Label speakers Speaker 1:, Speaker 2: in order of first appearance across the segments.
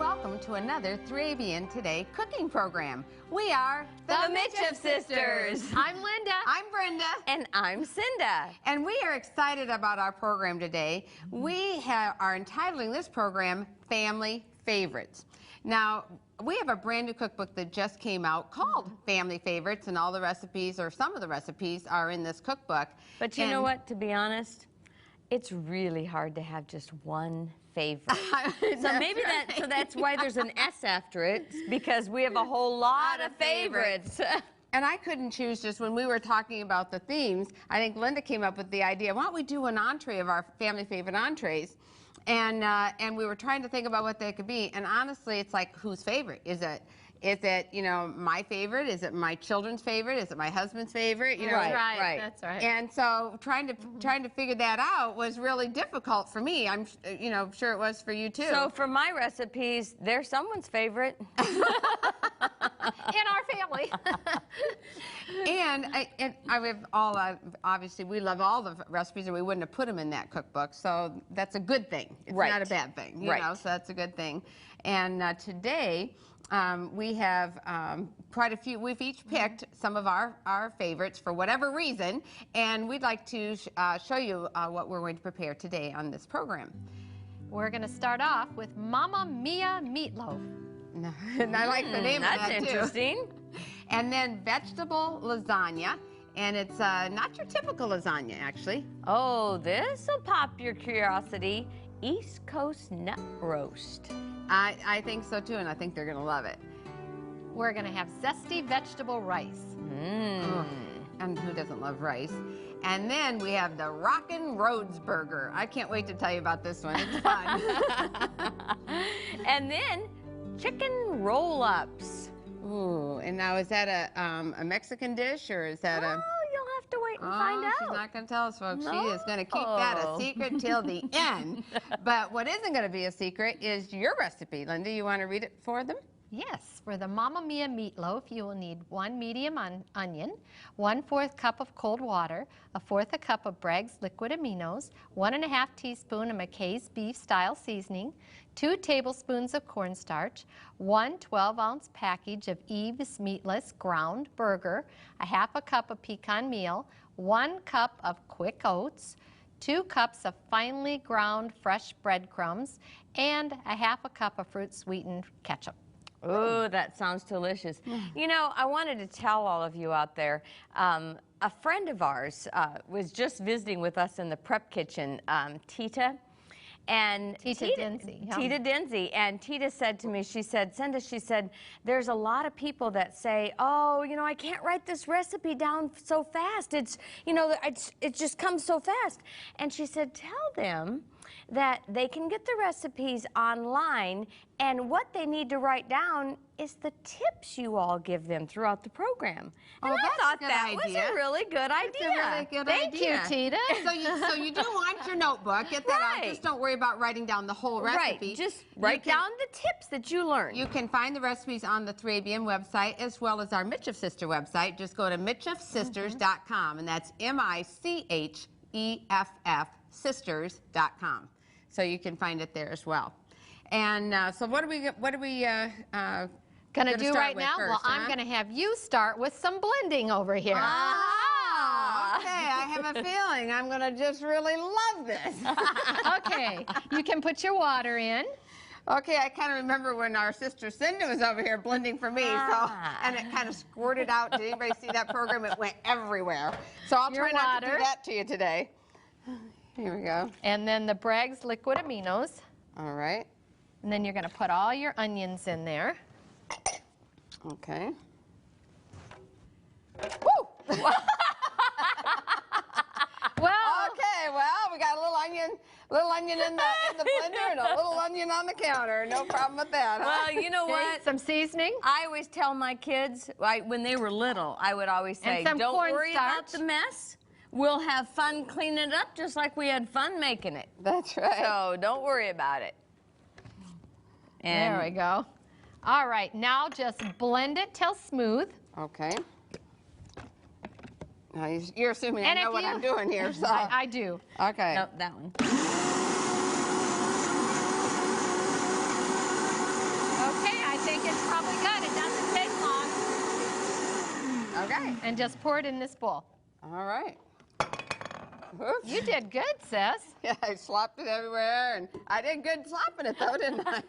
Speaker 1: welcome to another 3abn Today cooking program. We are
Speaker 2: the Micheff sisters.
Speaker 3: I'm Linda.
Speaker 1: I'm Brenda.
Speaker 2: And I'm Cinda.
Speaker 1: And we are excited about our program today. We are entitling this program Family Favorites. Now, we have a brand new cookbook that just came out called Family Favorites, and all the recipes, or some of the recipes, are in this cookbook.
Speaker 2: But you know what, to be honest, it's really hard to have just one favorite. So maybe that's why there's an S after it, because we have a whole lot of favorites.
Speaker 1: And I couldn't choose. Just when we were talking about the themes, I think Linda came up with the idea, why don't we do an entree of our family favorite entrees? And we were trying to think about what they could be. And honestly, it's like, whose favorite? Is it, you know, my favorite? Is it my children's favorite? Is it my husband's favorite? You know,
Speaker 3: Right. That's right.
Speaker 1: And so trying to figure that out was really difficult for me. I'm, you know, sure it was for you too.
Speaker 2: So for my recipes, they're someone's favorite.
Speaker 3: In our family.
Speaker 1: And I have all, obviously we love all the recipes, or we wouldn't have put them in that cookbook. So that's a good thing. It's not a bad thing, you know, so that's a good thing. And today, we have quite a few. We've each picked some of our favorites for whatever reason, and we'd like to show you what we're going to prepare today on this program.
Speaker 3: We're going to start off with Mamma Mia meatloaf.
Speaker 1: And I like the name of that too.
Speaker 2: That's interesting.
Speaker 1: And then vegetable lasagna, and it's not your typical lasagna, actually.
Speaker 2: Oh, this'll pop your curiosity. East Coast nut roast.
Speaker 1: I think so too, and I think they're going to love it.
Speaker 3: We're going to have zesty vegetable rice.
Speaker 1: And who doesn't love rice? And then we have the Rockin' Rhodes burger. I can't wait to tell you about this one. It's fun.
Speaker 2: And then chicken roll-ups.
Speaker 1: Ooh, and now is that a Mexican dish, or is that a...
Speaker 2: You'll have to wait and find out.
Speaker 1: She's not going to tell us, folks.
Speaker 2: No.
Speaker 1: She is going to keep that a secret till the end. But what isn't going to be a secret is your recipe. Linda, you want to read it for them?
Speaker 3: Yes, for the Mamma Mia meatloaf, you will need 1 medium onion, 1/4 cup of cold water, 1/4 cup of Bragg's liquid aminos, 1½ teaspoon of McKay's beef style seasoning, 2 tablespoons of cornstarch, 1 12-ounce package of Eve's meatless ground burger, 1/2 cup of pecan meal, 1 cup of quick oats, 2 cups of finely ground fresh breadcrumbs, and 1/2 cup of fruit sweetened ketchup.
Speaker 2: Oh, that sounds delicious. You know, I wanted to tell all of you out there, a friend of ours was just visiting with us in the prep kitchen, Tita. And
Speaker 3: Tita Dinsey. Yeah.
Speaker 2: Tita Dinsey. And Tita said to me, she said, Cinda, she said, there's a lot of people that say, oh, you know, I can't write this recipe down so fast. It's, you know, it just comes so fast. And she said, tell them that they can get the recipes online, and what they need to write down is the tips you all give them throughout the program. And I thought that was a really good idea.
Speaker 1: It's a really good idea.
Speaker 3: Thank you, Tita.
Speaker 1: So you do want your notebook. Get that out. Just don't worry about writing down the whole recipe.
Speaker 2: Right. Just write down the tips that you learned.
Speaker 1: You can find the recipes on the 3abn website, as well as our Micheff Sister website. Just go to micheffsisters.com, and that's MICHEFF sisters.com. So you can find it there as well. And so what are we
Speaker 3: Going to do right now? Well, I'm going to have you start with some blending over here.
Speaker 1: Okay, I have a feeling I'm going to just really love this.
Speaker 3: Okay, you can put your water in.
Speaker 1: Okay, I kind of remember when our sister Cinda was over here blending for me, and it kind of squirted out. Did anybody see that program? It went everywhere. So I'll try not to do that to you today. Here we go.
Speaker 3: And then the Bragg's liquid aminos.
Speaker 1: All right.
Speaker 3: And then you're going to put all your onions in there.
Speaker 1: Okay. Woo!
Speaker 3: Well,
Speaker 1: okay, well, we got a little onion in the blender and a little onion on the counter. No problem with that. Huh?
Speaker 2: Well, you know what?
Speaker 3: Some seasoning.
Speaker 2: I always tell my kids, when they were little, I would always say, don't worry about the mess. We'll have fun cleaning it up just like we had fun making it.
Speaker 1: That's right.
Speaker 2: So don't worry about it. And
Speaker 3: there we go. All right, now just blend it till smooth.
Speaker 1: Okay. Now you're assuming I know what I'm doing here, so.
Speaker 3: I do.
Speaker 1: Okay.
Speaker 2: Nope, that one.
Speaker 1: Okay.
Speaker 3: And just pour it in this bowl.
Speaker 1: All right. Oops.
Speaker 3: You did good, sis.
Speaker 1: Yeah, I slopped it everywhere, and I did good slopping it, though, didn't I?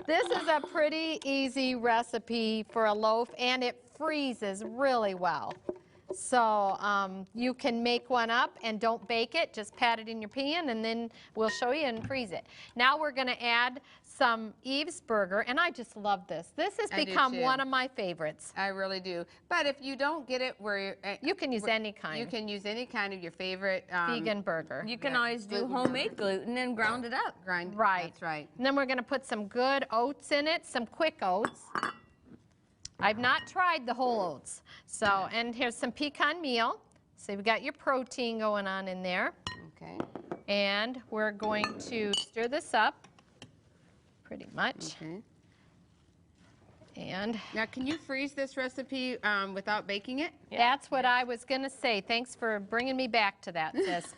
Speaker 3: This is a pretty easy recipe for a loaf, and it freezes really well. So you can make one up and don't bake it, just pat it in your pan, and then we'll show you and freeze it. Now we're going to add some Eve's burger, and I just love this. This has become one of my favorites.
Speaker 1: I really do. But if you don't get it where
Speaker 3: you can use any kind.
Speaker 1: You can use any kind of your favorite
Speaker 3: vegan burger.
Speaker 2: You can always do homemade gluten and ground it up.
Speaker 1: Right.
Speaker 3: That's
Speaker 1: right.
Speaker 3: And then we're going to put some good oats in it, some quick oats. I've not tried the whole oats. So, and here's some pecan meal. So you've got your protein going on in there.
Speaker 1: Okay.
Speaker 3: And we're going to stir this up pretty much.
Speaker 1: Okay.
Speaker 3: And
Speaker 1: now, can you freeze this recipe without baking it?
Speaker 3: That's what I was going to say. Thanks for bringing me back to that, sis.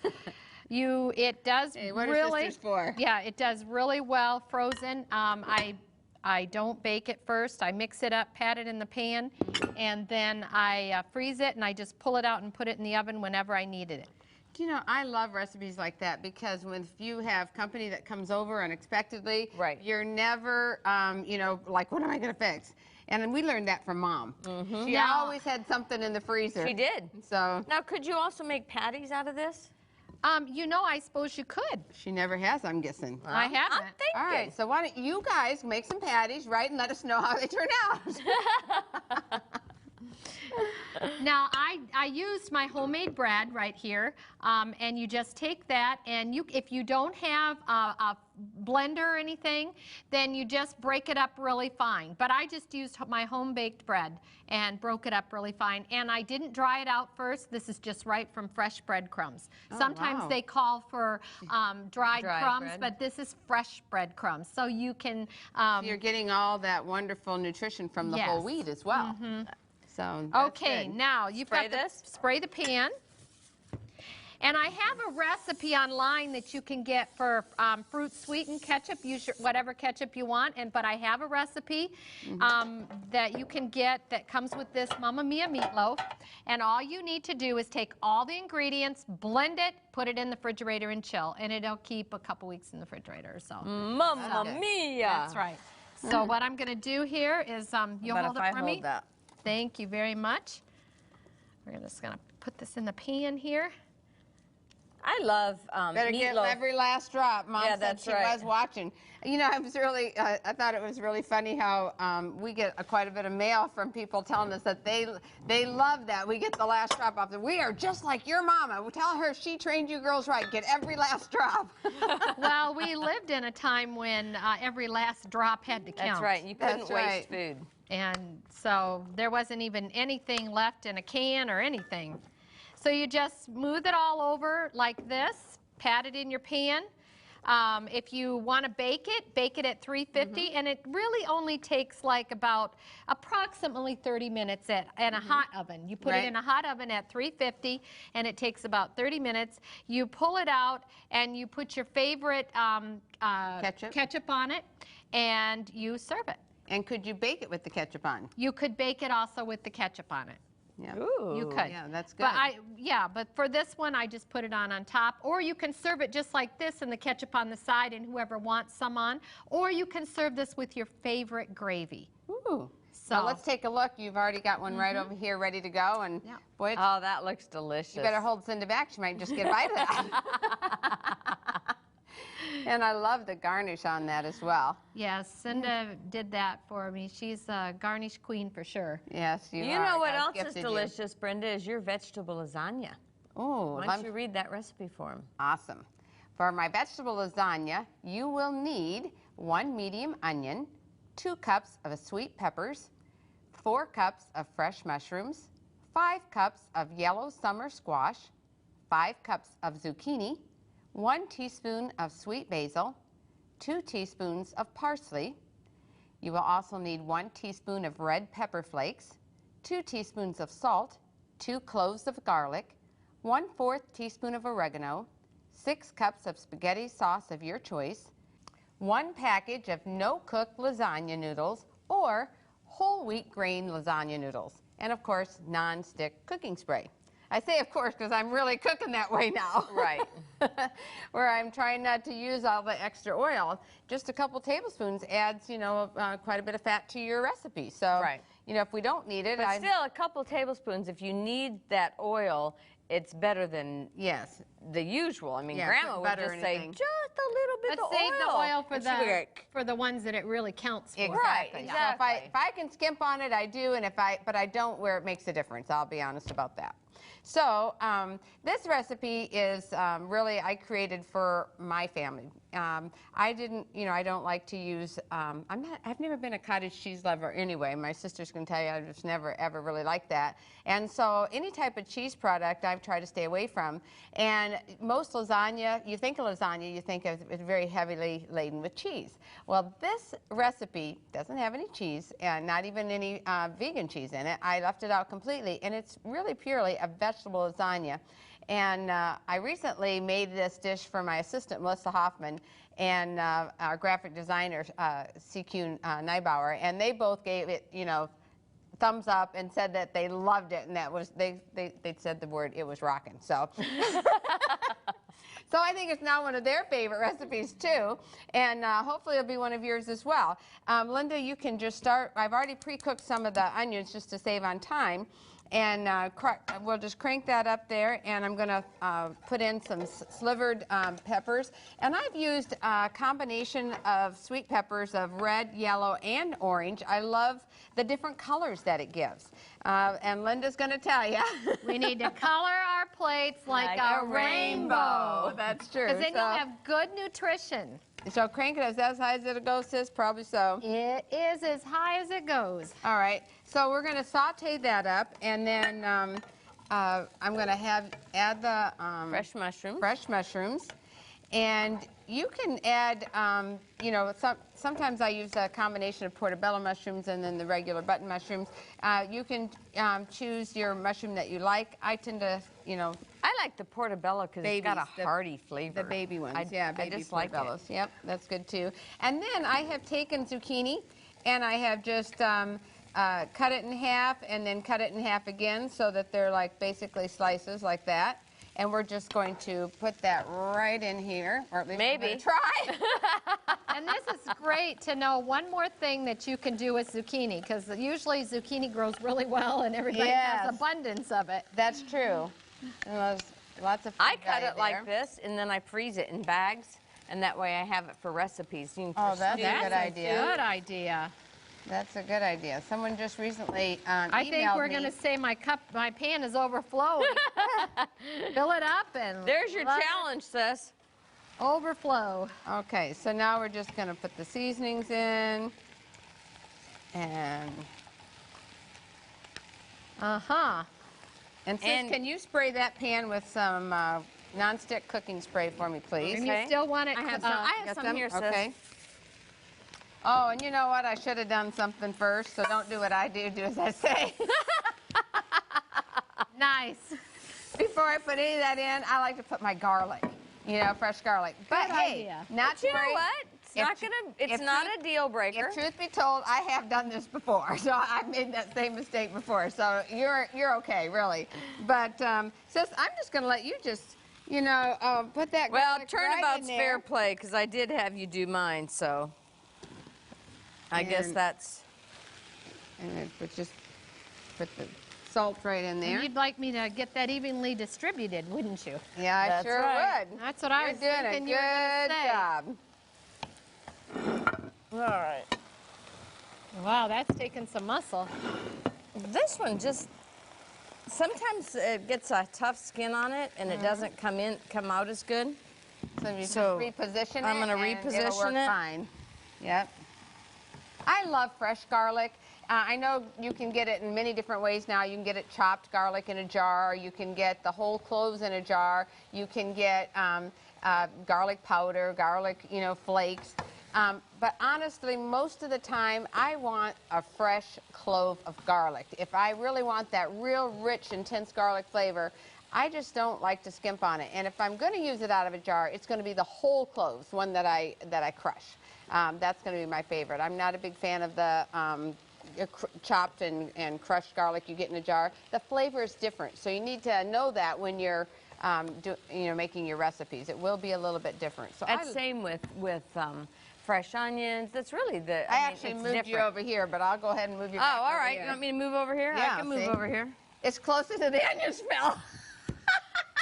Speaker 3: It does
Speaker 1: what
Speaker 3: really.
Speaker 1: Are sisters for?
Speaker 3: Yeah, it does really well frozen. I don't bake it first. I mix it up, pat it in the pan, and then I freeze it, and I just pull it out and put it in the oven whenever I needed it.
Speaker 1: Do you know, I love recipes like that because if you have company that comes over unexpectedly, you're never, you know, like, what am I going to fix? And we learned that from Mom. She always had something in the freezer.
Speaker 2: She did.
Speaker 1: So
Speaker 2: now, could you also make patties out of this?
Speaker 3: You know, I suppose you could.
Speaker 1: She never has, I'm guessing.
Speaker 3: I haven't.
Speaker 2: I'm thinking.
Speaker 1: All right, so why don't you guys make some patties, right, and let us know how they turn out.
Speaker 3: Now, I used my homemade bread right here, and you just take that, and if you don't have a blender or anything, then you just break it up really fine. But I just used my home-baked bread and broke it up really fine, and I didn't dry it out first. This is just right from fresh breadcrumbs. Sometimes they call for dried crumbs, bread. But this is fresh breadcrumbs, so you can...
Speaker 1: You're getting all that wonderful nutrition from the whole wheat as well. So
Speaker 3: okay, now you've got to spray the pan. And I have a recipe online that you can get for fruit sweetened ketchup. Use whatever ketchup you want. But I have a recipe that you can get that comes with this Mamma Mia meatloaf. And all you need to do is take all the ingredients, blend it, put it in the refrigerator and chill. And it'll keep a couple weeks in the refrigerator or so.
Speaker 2: Mamma Mia!
Speaker 3: That's right. So what I'm going to do here is you'll hold it for me.
Speaker 2: Hold that.
Speaker 3: Thank you very much. We're just going to put this in the pan here.
Speaker 2: I love
Speaker 1: better get every last drop. Mom said she was watching. You know, I was really, I thought it was really funny how we get quite a bit of mail from people telling us that they love that. We get the last drop off. We are just like your mama. We tell her she trained you girls right. Get every last drop.
Speaker 3: Well, we lived in a time when every last drop had to count.
Speaker 2: That's right. You couldn't waste food.
Speaker 3: And so there wasn't even anything left in a can or anything. So you just smooth it all over like this, pat it in your pan. If you want to bake it at 350, and it really only takes like about approximately 30 minutes in a hot oven. You put it in a hot oven at 350, and it takes about 30 minutes. You pull it out, and you put your favorite ketchup on it, and you serve it.
Speaker 1: And could you bake it with the ketchup on?
Speaker 3: You could bake it also with the ketchup on it.
Speaker 1: Yeah.
Speaker 2: Ooh.
Speaker 3: You could.
Speaker 1: Yeah, that's good.
Speaker 3: But for this one, I just put it on top. Or you can serve it just like this and the ketchup on the side and whoever wants some on. Or you can serve this with your favorite gravy.
Speaker 1: Ooh. So let's take a look. You've already got one right over here ready to go. And boy,
Speaker 2: oh, that looks delicious.
Speaker 1: You better hold Cinda back. She might just get a bite of that. And I love the garnish on that as well.
Speaker 3: Yes, Cinda did that for me. She's a garnish queen for sure.
Speaker 1: Yes, you are.
Speaker 2: You know what else is delicious, Brenda, is your vegetable lasagna.
Speaker 1: Oh,
Speaker 2: why don't you read that recipe for them?
Speaker 1: Awesome. For my vegetable lasagna, you will need 1 medium onion, 2 cups of sweet peppers, 4 cups of fresh mushrooms, 5 cups of yellow summer squash, 5 cups of zucchini, 1 teaspoon of sweet basil, 2 teaspoons of parsley. You will also need 1 teaspoon of red pepper flakes, 2 teaspoons of salt, 2 cloves of garlic, 1/4 teaspoon of oregano, 6 cups of spaghetti sauce of your choice, 1 package of no-cook lasagna noodles or whole wheat grain lasagna noodles. and of course, non-stick cooking spray. I say of course because I'm really cooking that way now.
Speaker 2: Right.
Speaker 1: Where I'm trying not to use all the extra oil. Just a couple tablespoons adds, you know, quite a bit of fat to your recipe. So, you know, if we don't need it,
Speaker 2: but still a couple tablespoons. If you need that oil, it's better than the usual. I mean, Grandma would just say just a little bit of oil.
Speaker 3: Save the oil for the ones that it really counts for.
Speaker 1: Exactly. So if I can skimp on it, I do, and but I don't where it makes a difference. I'll be honest about that. So this recipe is really I created for my family. I didn't, you know, I don't like to use. I've never been a cottage cheese lover anyway. My sisters can tell you I've just never ever really liked that. And so any type of cheese product I've tried to stay away from. And most lasagna, you think of lasagna, you think of it very heavily laden with cheese. Well, this recipe doesn't have any cheese, and not even any vegan cheese in it. I left it out completely, and it's really purely a vegetable lasagna. And I recently made this dish for my assistant, Melissa Hoffman, and our graphic designer, CQ Neibauer, and they both gave it, you know, thumbs up and said that they loved it, and that was, they said the word, it was rocking. So. So I think it's now one of their favorite recipes too, and hopefully it'll be one of yours as well. Linda, you can just start. I've already pre-cooked some of the onions just to save on time, and we'll just crank that up there, and I'm going to put in some slivered peppers. And I've used a combination of sweet peppers of red, yellow, and orange. I love the different colors that it gives. And Linda's going to tell you.
Speaker 3: We need to color our plates like a rainbow.
Speaker 1: That's true.
Speaker 3: Because then you'll have good nutrition.
Speaker 1: So crank it as high as it'll go, sis? Probably so.
Speaker 3: It is as high as it goes.
Speaker 1: All right. So we're going to saute that up, and then I'm going to add the fresh mushrooms. And you can add, you know, sometimes I use a combination of portobello mushrooms and then the regular button mushrooms. You can choose your mushroom that you like. I tend to, you know.
Speaker 2: I like the portobello because it's got a hearty flavor.
Speaker 1: The baby ones, baby
Speaker 2: I just
Speaker 1: portobellos.
Speaker 2: Like it.
Speaker 1: Yep, that's good too. And then I have taken zucchini, and I have just cut it in half and then cut it in half again so that they're like basically slices like that. And we're just going to put that right in here, or at least
Speaker 2: maybe
Speaker 1: try.
Speaker 3: And this is great to know one more thing that you can do with zucchini, because usually zucchini grows really well and everybody has abundance of it.
Speaker 1: That's true. And there's lots of
Speaker 2: I cut it like this, and then I freeze it in bags, and that way I have it for recipes.
Speaker 1: Oh, that's a good idea.
Speaker 3: Good idea.
Speaker 1: That's a good idea. Someone just recently
Speaker 3: I think we're going to say my pan is overflowing. Fill it up and
Speaker 2: there's your challenge, sis.
Speaker 3: Overflow.
Speaker 1: Okay, so now we're just going to put the seasonings in, and and sis, can you spray that pan with some nonstick cooking spray for me, please?
Speaker 3: And you still want it?
Speaker 2: I have some here, sis.
Speaker 1: Okay. Oh, and you know what? I should have done something first, so don't do what I do. Do as I say.
Speaker 3: Nice.
Speaker 1: Before I put any of that in, I like to put my garlic, you know, fresh garlic. But
Speaker 3: Good
Speaker 1: hey,
Speaker 3: idea.
Speaker 1: not
Speaker 2: You know what? It's not a deal breaker.
Speaker 1: If truth be told, I have done this before, so I've made that same mistake before. So you're okay, really. But sis, I'm just going to let you just, you know, put that.
Speaker 2: Well,
Speaker 1: garlic
Speaker 2: turnabout's
Speaker 1: right in
Speaker 2: fair play because I did have you do mine, so I guess that's.
Speaker 1: And just put the salt right in there.
Speaker 3: And you'd like me to get that evenly distributed, wouldn't you?
Speaker 1: Yeah, I
Speaker 2: That's
Speaker 1: sure
Speaker 2: right.
Speaker 1: would.
Speaker 3: That's what I was thinking you were
Speaker 1: You're doing a
Speaker 3: gonna
Speaker 1: good job.
Speaker 2: All right.
Speaker 3: Wow, that's taking some muscle.
Speaker 2: This one just sometimes it gets a tough skin on it and it doesn't come out as good.
Speaker 1: So you
Speaker 2: So
Speaker 1: just reposition it.
Speaker 2: I'm gonna
Speaker 1: and
Speaker 2: reposition
Speaker 1: it'll work
Speaker 2: it.
Speaker 1: fine. Yep. I love fresh garlic. I know you can get it in many different ways now. You can get it chopped garlic in a jar. You can get the whole cloves in a jar. You can get garlic powder, garlic, you know, flakes. But honestly, most of the time, I want a fresh clove of garlic. If I really want that real rich, intense garlic flavor, I just don't like to skimp on it. And if I'm going to use it out of a jar, it's going to be the whole cloves, one that I crush. That's going to be my favorite. I'm not a big fan of the chopped and crushed garlic you get in a jar, the flavor is different. So you need to know that when you're making your recipes. It will be a little bit different. So
Speaker 2: that's same with fresh onions. That's really the.
Speaker 1: I actually moved you over here, but I'll go ahead and move you back
Speaker 2: all right.
Speaker 1: here.
Speaker 2: You want me to move over here?
Speaker 1: Yeah,
Speaker 2: I can move over here.
Speaker 1: It's closer to the onion smell.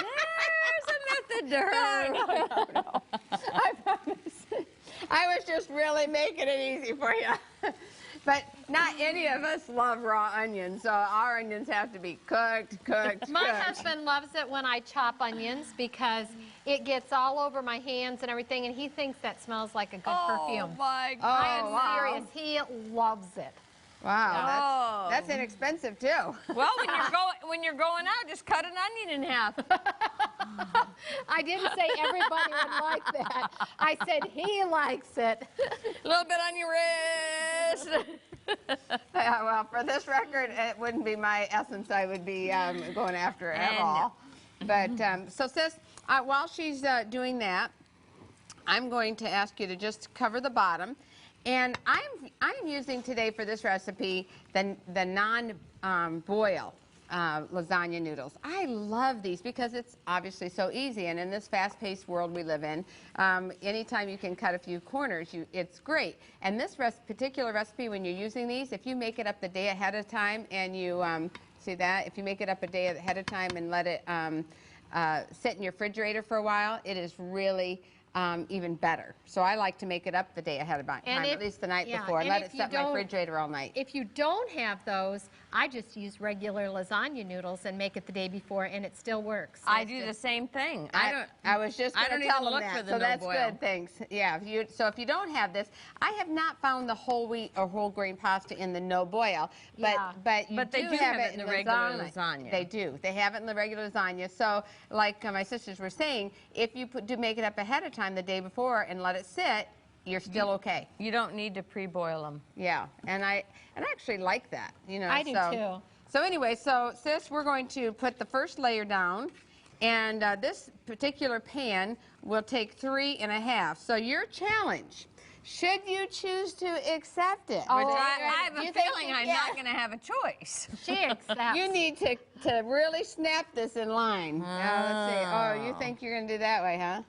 Speaker 2: There's a method to her.
Speaker 1: No. I promise. I was just really making it easy for you. But not any of us love raw onions, so our onions have to be cooked.
Speaker 3: My husband loves it when I chop onions because it gets all over my hands and everything, and he thinks that smells like a good perfume.
Speaker 2: My God.
Speaker 3: I am serious. He loves it.
Speaker 1: Wow, that's inexpensive too.
Speaker 2: Well, when you're going out, just cut an onion in half.
Speaker 3: I didn't say everybody would like that. I said he likes it.
Speaker 2: A little bit on your wrist.
Speaker 1: Yeah, well, for this record, it wouldn't be my essence. I would be going after it at all. But so, sis, while she's doing that, I'm going to ask you to just cover the bottom. And I'm using today for this recipe the non-boil lasagna noodles. I love these because it's obviously so easy, and in this fast-paced world we live in, anytime you can cut a few corners, it's great. And this particular recipe, when you're using these, if you make it up the day ahead of time and you see that, if you make it up a day ahead of time and let it sit in your refrigerator for a while, it is really even better. So I like to make it up the day ahead of time, at least the night before, and let it sit in my refrigerator all night.
Speaker 3: If you don't have those, I just use regular lasagna noodles and make it the day before, and it still works.
Speaker 2: I do the same thing.
Speaker 1: I was just going to tell them that, so that's good, thanks. Yeah, so if you don't have this, I have not found the whole wheat or whole grain pasta in the no boil, but they do have it in the regular lasagna. They do. They have it in the regular lasagna. So like my sisters were saying, if you do make it up ahead of time the day before and let it sit, you're still okay.
Speaker 2: You don't need to pre-boil them.
Speaker 1: Yeah, and I actually like that.
Speaker 3: I do too.
Speaker 1: So anyway, sis, we're going to put the first layer down, and this particular pan will take 3.5. So your challenge, should you choose to accept it?
Speaker 2: I have a feeling I'm not going to have a choice.
Speaker 3: She accepts.
Speaker 1: You need to really snap this in line. Let's see. Oh, you think you're going to do that way, huh?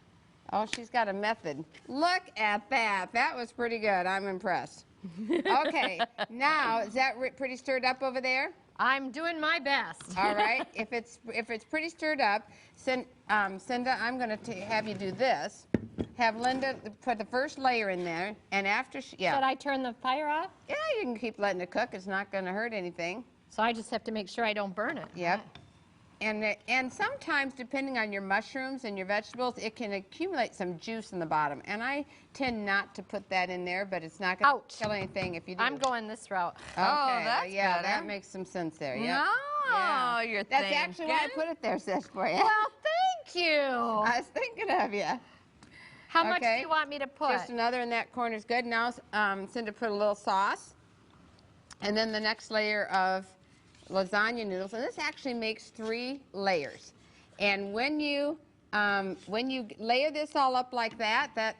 Speaker 1: Oh, she's got a method. Look at that. That was pretty good. I'm impressed. Okay, now, is that pretty stirred up over there?
Speaker 3: I'm doing my best.
Speaker 1: All right. If it's pretty stirred up, Cinda, I'm going to have you do this. Have Linda put the first layer in there, and after
Speaker 3: Should I turn the fire off?
Speaker 1: Yeah, you can keep letting it cook. It's not going to hurt anything.
Speaker 3: So I just have to make sure I don't burn it.
Speaker 1: Yep. And sometimes, depending on your mushrooms and your vegetables, it can accumulate some juice in the bottom. And I tend not to put that in there, but it's not going to kill anything if you do.
Speaker 3: I'm going this route.
Speaker 1: Okay,
Speaker 2: that's
Speaker 1: yeah,
Speaker 2: better.
Speaker 1: that makes some sense there. Yep.
Speaker 2: No,
Speaker 1: yeah.
Speaker 2: you're
Speaker 1: That's
Speaker 2: thinking.
Speaker 1: actually why I put it there, sis, for you.
Speaker 3: Well, thank you.
Speaker 1: I was thinking of you.
Speaker 3: How much do you want me to put?
Speaker 1: Just another in that corner is good. Now, Cinda, put a little sauce. And then the next layer of lasagna noodles, and this actually makes 3 layers. And when you layer this all up like that,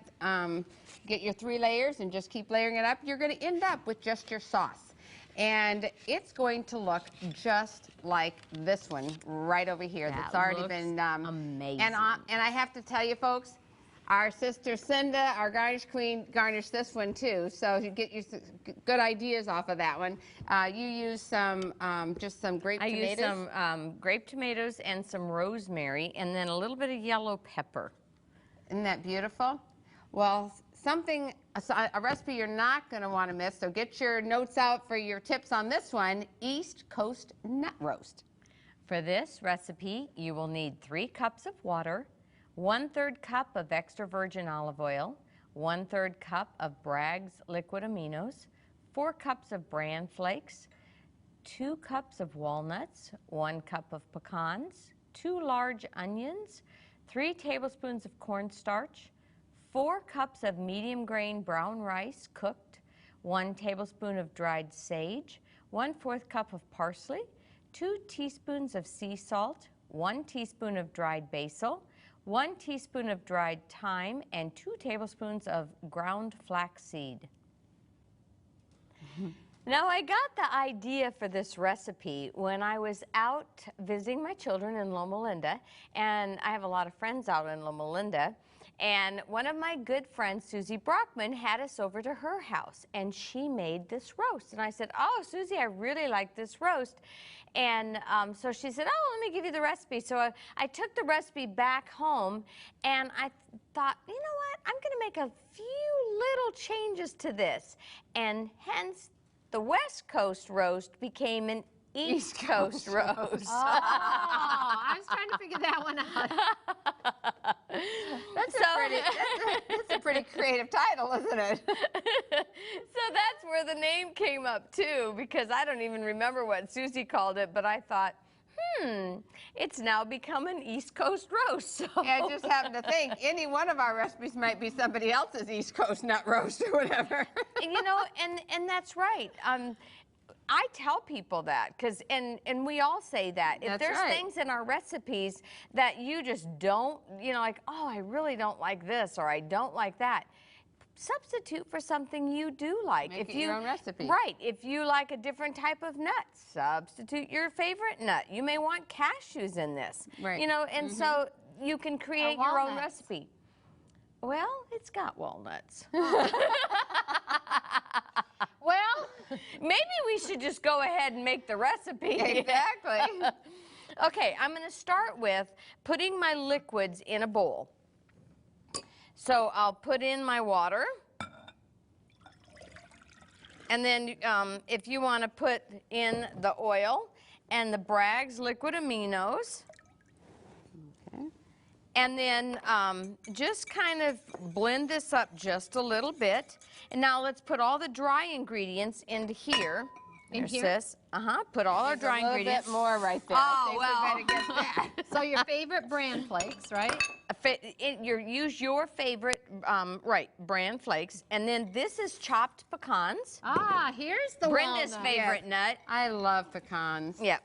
Speaker 1: get your 3 layers and just keep layering it up, you're going to end up with just your sauce. And it's going to look just like this one right over here. That's already been
Speaker 2: amazing.
Speaker 1: And I have to tell you, folks, our sister Cinda, our garnish queen, garnished this one too. So you get your good ideas off of that one. You use just some grape tomatoes.
Speaker 2: I use some grape tomatoes and some rosemary, and then a little bit of yellow pepper.
Speaker 1: Isn't that beautiful? Well, a recipe you're not going to want to miss. So get your notes out for your tips on this one: East Coast nut roast.
Speaker 2: For this recipe, you will need 3 cups of water, 1/3 cup of extra virgin olive oil, 1/3 cup of Bragg's liquid aminos, 4 cups of bran flakes, 2 cups of walnuts, 1 cup of pecans, 2 large onions, 3 tablespoons of cornstarch, 4 cups of medium grain brown rice cooked, 1 tablespoon of dried sage, 1/4 cup of parsley, 2 teaspoons of sea salt, 1 teaspoon of dried basil, 1 teaspoon of dried thyme, and 2 tablespoons of ground flaxseed. Now, I got the idea for this recipe when I was out visiting my children in Loma Linda, and I have a lot of friends out in Loma Linda, and one of my good friends, Susie Brockman, had us over to her house, and she made this roast. And I said, oh, Susie, I really like this roast. And so she said, oh, let me give you the recipe. So I took the recipe back home, and I thought, you know what, I'm going to make a few little changes to this, and hence the West Coast roast became an East Coast roast.
Speaker 3: Oh, I was trying to figure that one out.
Speaker 1: That's a pretty creative title, isn't it?
Speaker 2: So that's where the name came up too, because I don't even remember what Susie called it, but I thought, it's now become an East Coast roast. So.
Speaker 1: Yeah, I just happened to think any one of our recipes might be somebody else's East Coast nut roast or whatever.
Speaker 2: You know, and that's right. I tell people that, and we all say that. If
Speaker 1: That's
Speaker 2: there's
Speaker 1: right.
Speaker 2: things in our recipes that you just don't, you know, like, oh, I really don't like this, or I don't like that, substitute for something you do like.
Speaker 1: Make it your own recipe.
Speaker 2: Right. If you like a different type of nut, substitute your favorite nut. You may want cashews in this.
Speaker 1: Right.
Speaker 2: You know, and so you can create your own
Speaker 3: walnuts.
Speaker 2: recipe. Well, it's got walnuts.
Speaker 3: Well,
Speaker 2: Maybe we should just go ahead and make the recipe.
Speaker 1: Exactly.
Speaker 2: Okay, I'm going to start with putting my liquids in a bowl. So I'll put in my water. And then if you want to put in the oil and the Bragg's liquid aminos.
Speaker 1: Okay.
Speaker 2: And then just kind of blend this up just a little bit. And now let's put all the dry ingredients into here.
Speaker 3: In
Speaker 2: There's
Speaker 3: here?
Speaker 2: Sis. Put all our dry
Speaker 1: a little
Speaker 2: ingredients.
Speaker 1: bit more right there.
Speaker 2: Oh,
Speaker 1: I think
Speaker 2: well.
Speaker 1: we better get that.
Speaker 3: so your favorite bran flakes, right?
Speaker 2: Use your favorite, bran flakes. And then this is chopped pecans.
Speaker 3: Ah, here's the
Speaker 2: Brenda's
Speaker 3: walnut.
Speaker 2: favorite nut.
Speaker 1: I love pecans.
Speaker 2: Yep.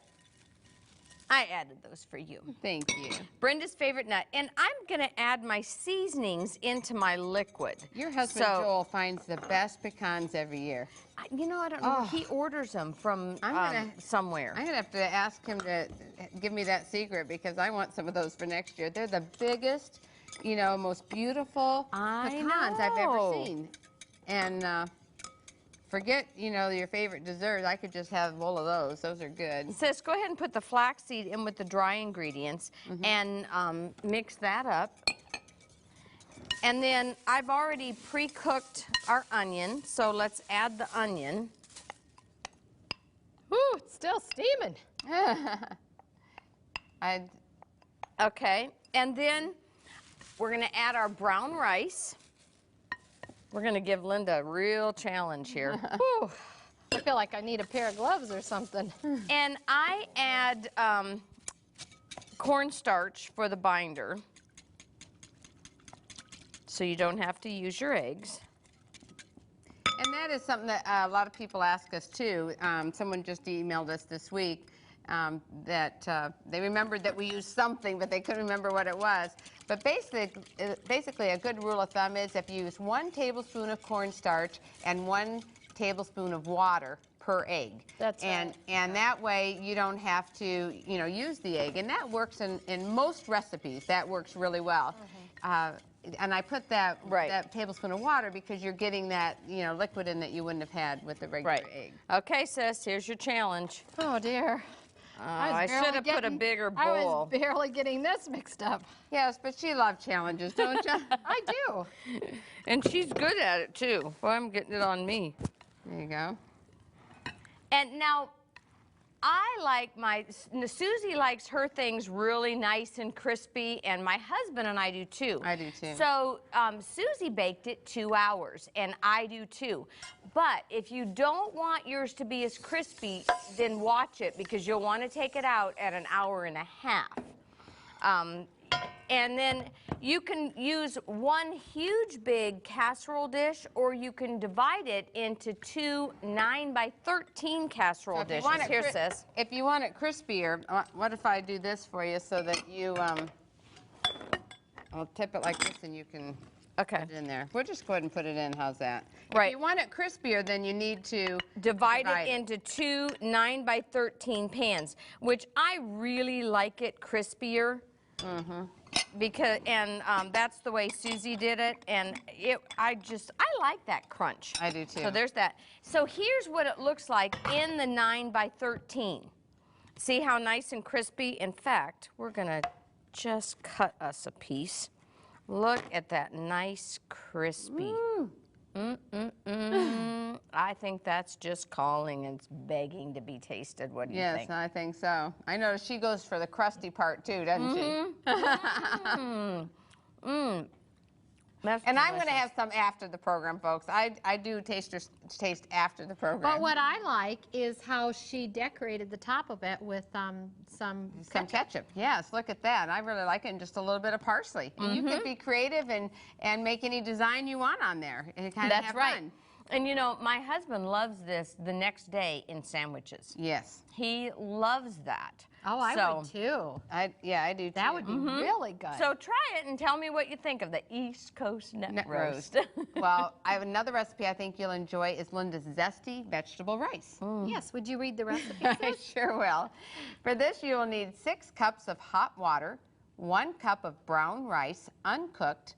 Speaker 2: I added those for you.
Speaker 1: Thank you.
Speaker 2: Brenda's favorite nut. And I'm going to add my seasonings into my liquid.
Speaker 1: Your husband, Joel, finds the best pecans every year.
Speaker 2: You know, I don't know. He orders them from somewhere.
Speaker 1: I'm going to have to ask him to give me that secret because I want some of those for next year. They're the biggest, you know, most beautiful pecans I've ever
Speaker 2: know.
Speaker 1: seen. And forget, you know, your favorite dessert. I could just have a bowl of those. Those are good.
Speaker 2: Sis, go ahead and put the flaxseed in with the dry ingredients and mix that up. And then I've already pre-cooked our onion, so let's add the onion.
Speaker 3: Ooh, it's still steaming.
Speaker 2: Okay, and then we're gonna add our brown rice. We're gonna give Linda a real challenge here.
Speaker 3: Whew. I feel like I need a pair of gloves or something.
Speaker 2: And I add cornstarch for the binder, so you don't have to use your eggs.
Speaker 1: And that is something that a lot of people ask us too. Someone just emailed us this week that they remembered that we used something, but they couldn't remember what it was. But basically a good rule of thumb is if you use 1 tablespoon of cornstarch and 1 tablespoon of water per egg.
Speaker 3: That's right.
Speaker 1: And that way you don't have to, you know, use the egg. And that works in most recipes. That works really well. And I put that tablespoon of water because you're getting that, you know, liquid in that you wouldn't have had with the regular egg.
Speaker 2: Okay, sis, here's your challenge.
Speaker 3: Oh, dear.
Speaker 2: I should have put a bigger bowl.
Speaker 3: I was barely getting this mixed up.
Speaker 1: Yes, but you love challenges, don't you?
Speaker 3: I do.
Speaker 2: And she's good at it, too. Well, I'm getting it on me.
Speaker 1: There you go.
Speaker 2: And now, I like Susie likes her things really nice and crispy, and my husband and I do too.
Speaker 1: I do too.
Speaker 2: So Susie baked it 2 hours, and I do too. But if you don't want yours to be as crispy, then watch it because you'll want to take it out at 1.5 hours. And then you can use 1 huge big casserole dish, or you can divide it into 2 9x13 casserole dishes. Here, sis.
Speaker 1: If you want it crispier, what if I do this for you so that you, I'll tip it like this and you can
Speaker 2: Okay.
Speaker 1: Put it in there. We'll just go ahead and put it in. How's that?
Speaker 2: Right.
Speaker 1: If you want it crispier, then you need to
Speaker 2: divide it into two 9 by 13 pans, which I really like it crispier. Because that's the way Susie did it, and I like that crunch.
Speaker 1: I do too.
Speaker 2: So there's that. So here's what it looks like in the 9 by 13. See how nice and crispy? In fact, we're gonna just cut us a piece. Look at that nice crispy. I think that's just calling and begging to be tasted. What do you think?
Speaker 1: Yes, I think so. I notice she goes for the crusty part too, doesn't she?
Speaker 2: That's
Speaker 1: And I'm going to
Speaker 2: delicious.
Speaker 1: have some after the program, folks. I do taste after the program.
Speaker 3: But what I like is how she decorated the top of it with some
Speaker 1: ketchup. Yes, look at that. I really like it, and just a little bit of parsley. And you can be creative and make any design you want on there. And kind of
Speaker 2: That's
Speaker 1: have
Speaker 2: right.
Speaker 1: fun.
Speaker 2: And you know, my husband loves this the next day in sandwiches.
Speaker 1: Yes.
Speaker 2: He loves that.
Speaker 3: Oh, I would too.
Speaker 1: I do too.
Speaker 3: That would be really good.
Speaker 2: So try it and tell me what you think of the East Coast net roast.
Speaker 1: Well, I have another recipe I think you'll enjoy is Linda's zesty vegetable rice.
Speaker 3: Yes, would you read the recipe?
Speaker 1: I sure will. For this, you will need 6 cups of hot water, 1 cup of brown rice, uncooked,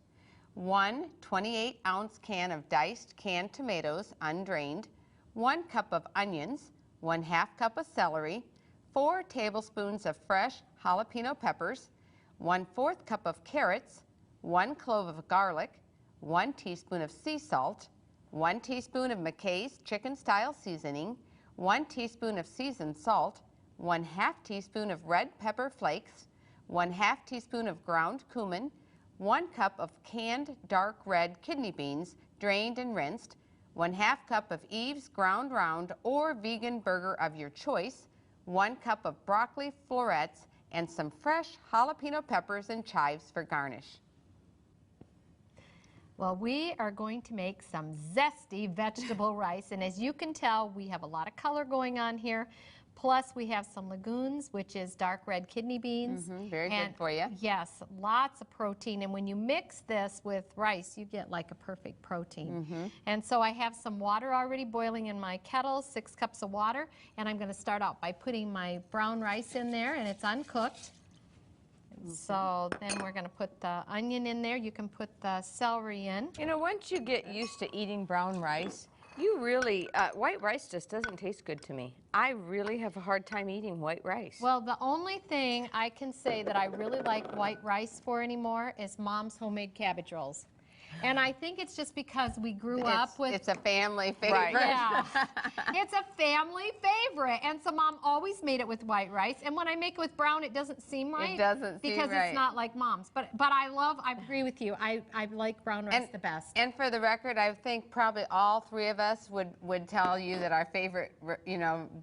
Speaker 1: 1 28-ounce can of diced canned tomatoes, undrained, 1 cup of onions, 1/2 cup of celery, 4 tablespoons of fresh jalapeno peppers, 1/4 cup of carrots, 1 clove of garlic, 1 teaspoon of sea salt, 1 teaspoon of McKay's chicken-style seasoning, 1 teaspoon of seasoned salt, 1/2 teaspoon of red pepper flakes, 1/2 teaspoon of ground cumin, 1 cup of canned dark red kidney beans, drained and rinsed, 1/2 cup of Eve's ground round or vegan burger of your choice, 1 cup of broccoli florets, and some fresh jalapeno peppers and chives for garnish.
Speaker 3: Well, we are going to make some zesty vegetable rice, and as you can tell, we have a lot of color going on here. Plus, we have some legumes, which is dark red kidney beans.
Speaker 1: Very good for you.
Speaker 3: Yes, lots of protein. And when you mix this with rice, you get like a perfect protein. And so I have some water already boiling in my kettle, 6 cups of water. And I'm going to start out by putting my brown rice in there, and it's uncooked. So then we're going to put the onion in there. You can put the celery in.
Speaker 2: You know, once you get used to eating brown rice, you really, white rice just doesn't taste good to me. I really have a hard time eating white rice.
Speaker 3: Well, the only thing I can say that I really like white rice for anymore is Mom's homemade cabbage rolls. And I think it's just because we grew up with...
Speaker 1: It's a family favorite.
Speaker 2: Right.
Speaker 3: Yeah, it's a family favorite. And so Mom always made it with white rice. And when I make it with brown, it doesn't seem right.
Speaker 1: It doesn't seem
Speaker 3: because
Speaker 1: right.
Speaker 3: it's not like Mom's. But I agree with you. I like brown rice the best.
Speaker 1: And for the record, I think probably all 3 of us would tell you that our favorite,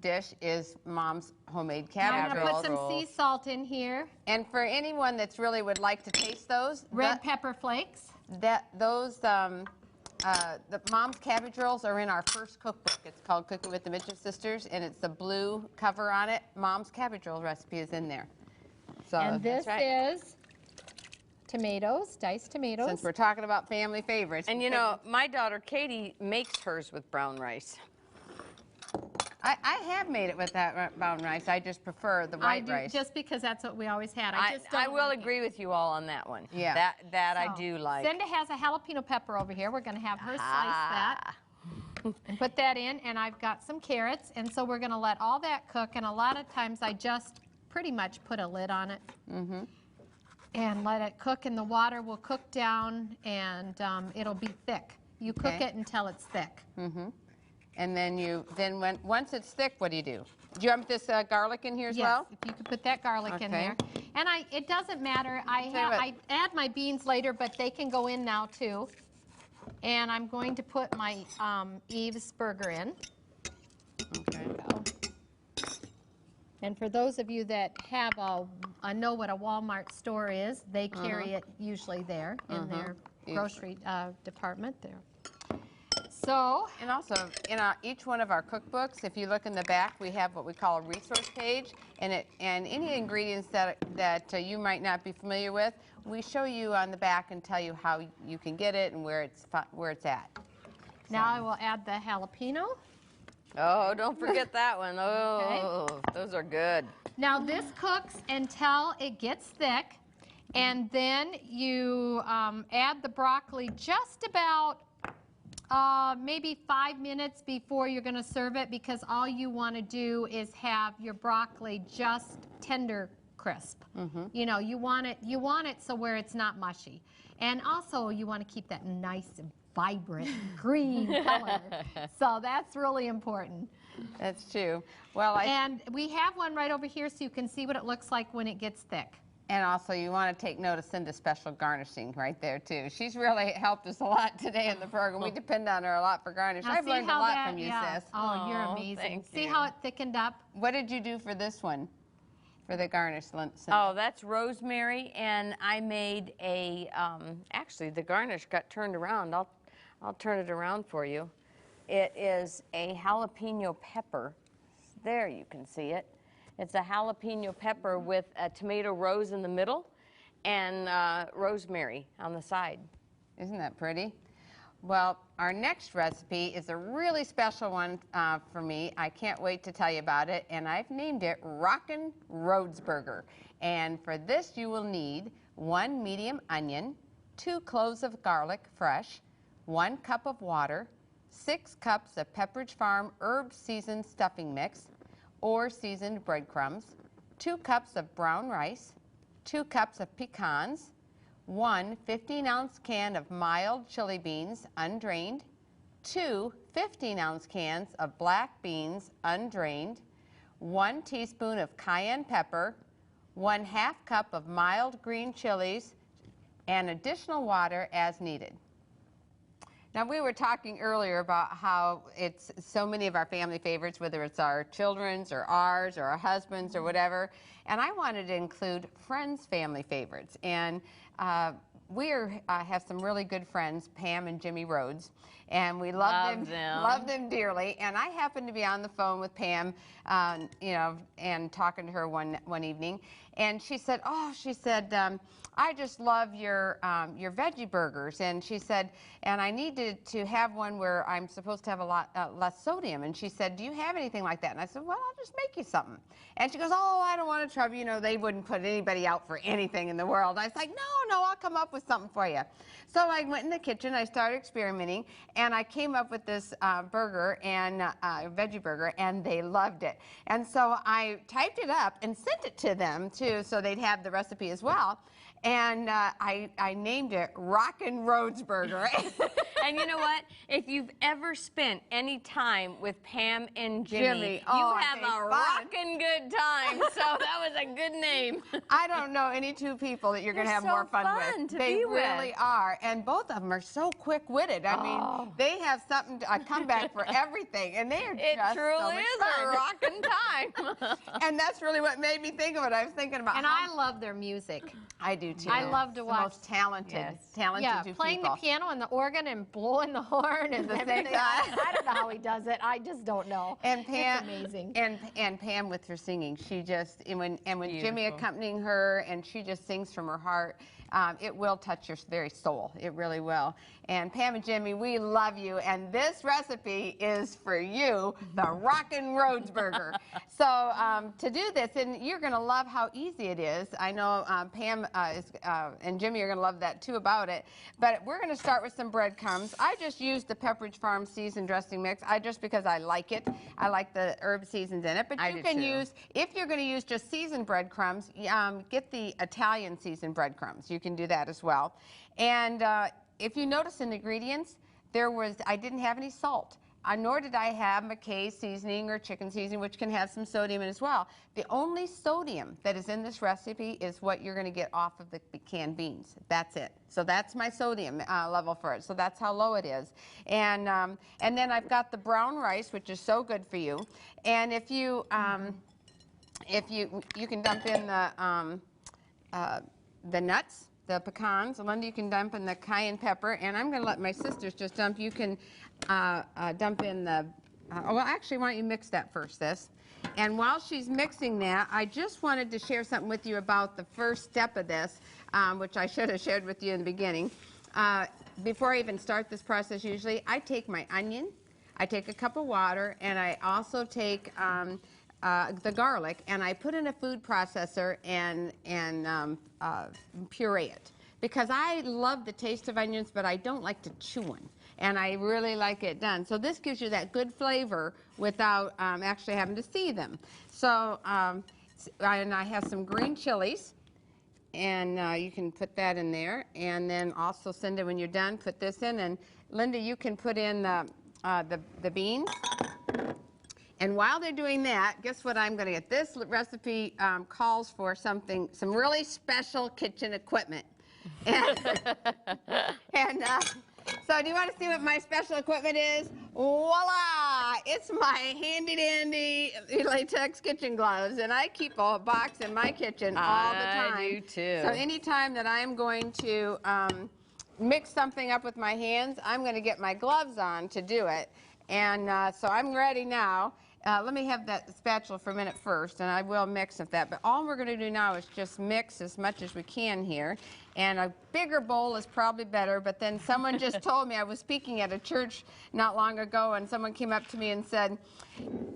Speaker 1: dish is Mom's homemade cabbage
Speaker 3: I'm going to
Speaker 1: rolls.
Speaker 3: put some sea salt in here.
Speaker 1: And for anyone that's really would like to taste those,
Speaker 3: Red pepper flakes.
Speaker 1: the Mom's cabbage rolls are in our first cookbook. It's called Cooking with the Micheff Sisters, and it's the blue cover on it. Mom's cabbage roll recipe is in there. So
Speaker 3: And this
Speaker 1: that's right.
Speaker 3: is tomatoes, diced tomatoes.
Speaker 1: Since we're talking about family favorites.
Speaker 2: And you know, my daughter Katie makes hers with brown rice.
Speaker 1: I have made it with that brown rice. I just prefer the white rice.
Speaker 3: Just because that's what we always had.
Speaker 2: I will agree with you all on that one.
Speaker 1: Yeah.
Speaker 2: That I
Speaker 3: So,
Speaker 2: do like.
Speaker 3: Cinda has a jalapeno pepper over here. We're going to have her slice that and put that in. And I've got some carrots. And so we're going to let all that cook. And a lot of times I just pretty much put a lid on it. And let it cook. And the water will cook down and it'll be thick. You cook
Speaker 1: Okay.
Speaker 3: it until it's thick.
Speaker 1: And then once it's thick, what do? Do you want this garlic in here as
Speaker 3: Yes,
Speaker 1: well?
Speaker 3: if you could put that garlic in
Speaker 1: Okay.
Speaker 3: there. And it doesn't matter.
Speaker 1: Tell you what.
Speaker 3: I add my beans later, but they can go in now too. And I'm going to put my Eve's burger in.
Speaker 1: Okay.
Speaker 3: And for those of you that have know what a Walmart store is, they carry it usually there in their
Speaker 1: Yeah.
Speaker 3: grocery department there. So,
Speaker 1: And also, in each one of our cookbooks, if you look in the back, we have what we call a resource page, and any ingredients that you might not be familiar with, we show you on the back and tell you how you can get it and where it's at.
Speaker 3: now I will add the jalapeno.
Speaker 2: Oh, don't forget that one. Oh, those are good.
Speaker 3: Now this cooks until it gets thick, and then you add the broccoli just about maybe 5 minutes before you're going to serve it, because all you want to do is have your broccoli just tender crisp. You know, you want it so where it's not mushy, and also you want to keep that nice and vibrant green color. So that's really important.
Speaker 1: That's true. Well,
Speaker 3: and we have one right over here so you can see what it looks like when it gets thick.
Speaker 1: And also, you want to take note of Cinda's special garnishing right there, too. She's really helped us a lot today in the program. We depend on her a lot for garnish.
Speaker 3: Now
Speaker 1: I've learned a lot from you, sis.
Speaker 3: Oh, you're amazing. See
Speaker 2: you.
Speaker 3: how it thickened up?
Speaker 1: What did you do for this one, for the garnish, Cinda?
Speaker 2: Oh, that's rosemary, and I made a, actually, the garnish got turned around. I'll turn it around for you. It is a jalapeno pepper. There, you can see it. It's a jalapeno pepper with a tomato rose in the middle and rosemary on the side.
Speaker 1: Isn't that pretty? Well, our next recipe is a really special one for me. I can't wait to tell you about it, and I've named it Rockin' Rhodesburger. And for this, you will need 1 medium onion, 2 cloves of garlic fresh, 1 cup of water, 6 cups of Pepperidge Farm herb seasoned stuffing mix, or seasoned breadcrumbs, 2 cups of brown rice, 2 cups of pecans, 1 15-ounce can of mild chili beans undrained, 2 15-ounce cans of black beans undrained, 1 teaspoon of cayenne pepper, 1/2 cup of mild green chilies, and additional water as needed. Now, we were talking earlier about how it's so many of our family favorites, whether it's our children's or ours or our husbands or whatever, and I wanted to include friends' family favorites. And we have some really good friends, Pam and Jimmy Rhodes, and we love them dearly. And I happened to be on the phone with Pam, you know, and talking to her one evening, and she said, I just love your veggie burgers. And she said, and I needed to have one where I'm supposed to have a lot less sodium. And she said, do you have anything like that? And I said, well, I'll just make you something. And she goes, oh, I don't want to trouble you. You know, they wouldn't put anybody out for anything in the world. I was like, no, I'll come up with something for you. So I went in the kitchen, I started experimenting, and I came up with this burger, and veggie burger, and they loved it. And so I typed it up and sent it to them, too, so they'd have the recipe as well. And I named it Rockin' Rhodesburger.
Speaker 2: And you know what? If you've ever spent any time with Pam and Jimmy, you have a rockin' good time. So that was a good name.
Speaker 1: I don't know any two people that you're going to have more fun with. They really are. And both of them are so quick-witted. I mean, they have something, a comeback for everything. And they are just
Speaker 2: truly is a rockin' time.
Speaker 1: And that's really what made me think of it. I was thinking about
Speaker 3: I love their music.
Speaker 1: I do too.
Speaker 3: I love to watch.
Speaker 1: The most talented two
Speaker 3: playing
Speaker 1: people.
Speaker 3: the piano and the organ and blowing the horn and everything. I don't know how he does it. I just don't know.
Speaker 1: And Pam,
Speaker 3: it's amazing.
Speaker 1: And Pam with her singing, she just when Jimmy accompanying her, and she just sings from her heart. It will touch your very soul. It really will. And Pam and Jimmy, we love you. And this recipe is for you, the Rockin' Rhodesburger. So to do this, and you're going to love how easy it is. I know Pam and Jimmy are going to love that too about it. But we're going to start with some breadcrumbs. I just used the Pepperidge Farm seasoned dressing mix. Just because I like it. I like the herb seasons in it. But you can use, if you're going to use just seasoned breadcrumbs, get the Italian seasoned breadcrumbs. You can do that as well. And if you notice in the ingredients, I didn't have any salt. Nor did I have Micheff seasoning or chicken seasoning, which can have some sodium in as well. The only sodium that is in this recipe is what you're going to get off of the canned beans. That's it. So that's my sodium level for it. So that's how low it is. And then I've got the brown rice, which is so good for you. And if you can dump in the nuts. The pecans. Linda, you can dump in the cayenne pepper, and I'm going to let my sisters just dump. You can dump in the, well, actually, why don't you mix that first, sis? And while she's mixing that, I just wanted to share something with you about the first step of this, which I should have shared with you in the beginning. Before I even start this process, usually, I take my onion, I take a cup of water, and I also take the garlic, and I put in a food processor and puree it. Because I love the taste of onions, but I don't like to chew them. And I really like it done. So this gives you that good flavor without actually having to see them. So, and I have some green chilies, and you can put that in there. And then also, Cinda, when you're done, put this in. And Linda, you can put in the beans. And while they're doing that, guess what I'm going to get? This recipe calls for some really special kitchen equipment. So do you want to see what my special equipment is? Voila! It's my handy-dandy latex kitchen gloves, and I keep a box in my kitchen all the time.
Speaker 2: I do too.
Speaker 1: So anytime that I'm going to mix something up with my hands, I'm going to get my gloves on to do it. And so I'm ready now. Let me have that spatula for a minute first, and I will mix with that. But all we're going to do now is just mix as much as we can here. And a bigger bowl is probably better, but then someone just told me, I was speaking at a church not long ago, and someone came up to me and said,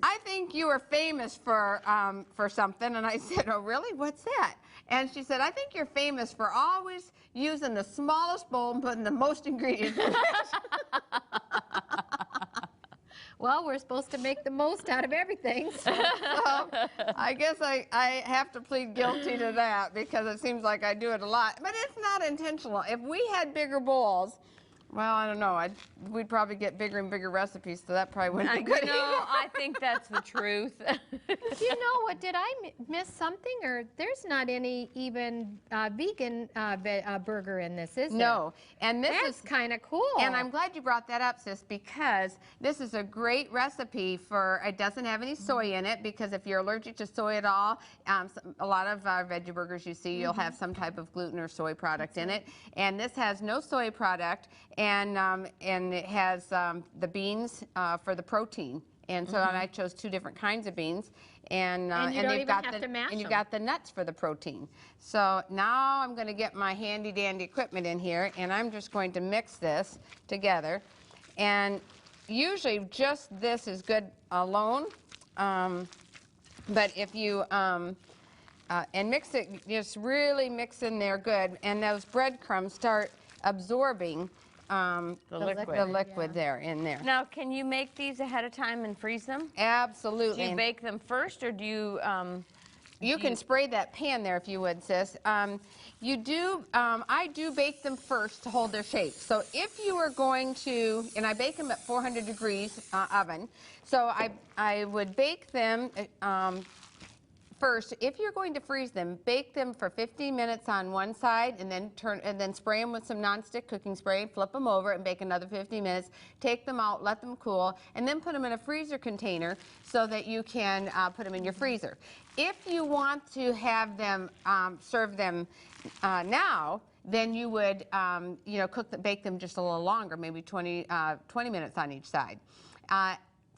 Speaker 1: I think you are famous for something. And I said, oh, really? What's that? And she said, I think you're famous for always using the smallest bowl and putting the most ingredients in it.
Speaker 3: Well, we're supposed to make the most out of everything. So
Speaker 1: I guess I have to plead guilty to that because it seems like I do it a lot. But it's not intentional. If we had bigger bowls, well, I don't know. We'd probably get bigger and bigger recipes, so that probably wouldn't be good.
Speaker 2: No, I think that's the truth.
Speaker 3: you know what? Did I miss something? Or there's not any even vegan burger in this, is there?
Speaker 1: No, and this
Speaker 3: That's
Speaker 1: is
Speaker 3: kind of cool.
Speaker 1: And I'm glad you brought that up, sis, because this is a great recipe for. It doesn't have any soy in it because if you're allergic to soy at all, a lot of veggie burgers you see, you'll have some type of gluten or soy product in it, and this has no soy product. And it has the beans for the protein, and so I chose 2 different kinds of beans, and
Speaker 3: you've got
Speaker 1: the nuts for the protein. So now I'm going to get my handy dandy equipment in here, and I'm just going to mix this together. And usually just this is good alone, but if you and mix it, just really mix in there good, and those breadcrumbs start absorbing the liquid there in there.
Speaker 2: Now, can you make these ahead of time and freeze them?
Speaker 1: Absolutely.
Speaker 2: Do you bake them first, or do you?
Speaker 1: You can spray that pan there if you would, sis. You do. I do bake them first to hold their shape. So if you are going to, and I bake them at 400 degrees oven. So I would bake them. First, if you're going to freeze them, bake them for 15 minutes on one side, and then spray them with some nonstick cooking spray, flip them over, and bake another 15 minutes. Take them out, let them cool, and then put them in a freezer container so that you can put them in your freezer. If you want to have them serve them now, then you would bake them just a little longer, maybe 20 minutes on each side.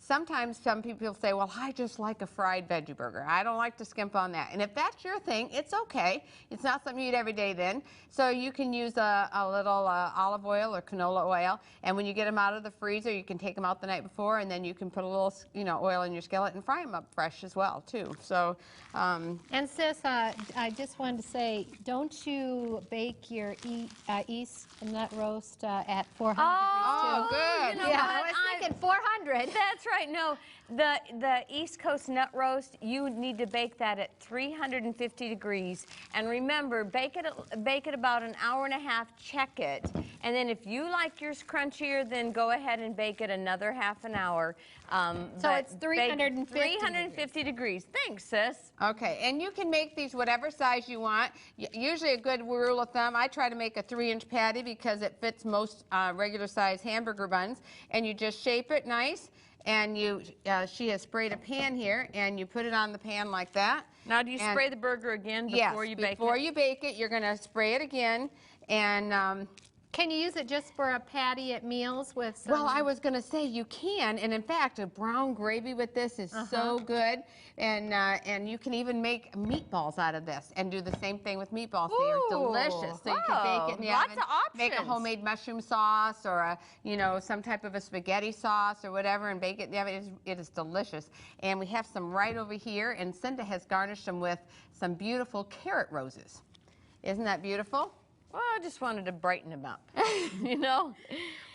Speaker 1: Sometimes some people say, well, I just like a fried veggie burger. I don't like to skimp on that. And if that's your thing, it's okay. It's not something you eat every day then. So you can use a little olive oil or canola oil. And when you get them out of the freezer, you can take them out the night before, and then you can put a little oil in your skillet and fry them up fresh as well, too. So,
Speaker 3: and sis, I just wanted to say, don't you bake your East nut roast at 400
Speaker 1: oh,
Speaker 3: degrees too?
Speaker 1: good.
Speaker 2: You know
Speaker 3: Yeah,
Speaker 2: what?
Speaker 3: I was thinking 400.
Speaker 2: That's right. No, the East Coast nut roast, you need to bake that at 350 degrees. And remember, bake it about an hour and a half. Check it, and then if you like yours crunchier, then go ahead and bake it another half an hour.
Speaker 3: So it's 350
Speaker 2: degrees. Thanks, sis.
Speaker 1: Okay, and you can make these whatever size you want. Usually a good rule of thumb, I try to make a 3-inch patty because it fits most regular size hamburger buns, and you just shape it nice. And she has sprayed a pan here, and you put it on the pan like that.
Speaker 2: Now, do you spray the burger again before you bake it?
Speaker 1: Before you bake it, you're going to spray it again, and
Speaker 3: Can you use it just for a patty at meals with some?
Speaker 1: Well, I was going to say you can, and in fact, a brown gravy with this is so good, and you can even make meatballs out of this, and do the same thing with meatballs. They are delicious. So you can bake it in the
Speaker 2: lots
Speaker 1: oven,
Speaker 2: of options.
Speaker 1: make a homemade mushroom sauce, or a, you know, some type of a spaghetti sauce or whatever, and bake it in the oven. It is delicious. And we have some right over here, and Cinda has garnished them with some beautiful carrot roses. Isn't that beautiful?
Speaker 2: Well, I just wanted to brighten them up, you know?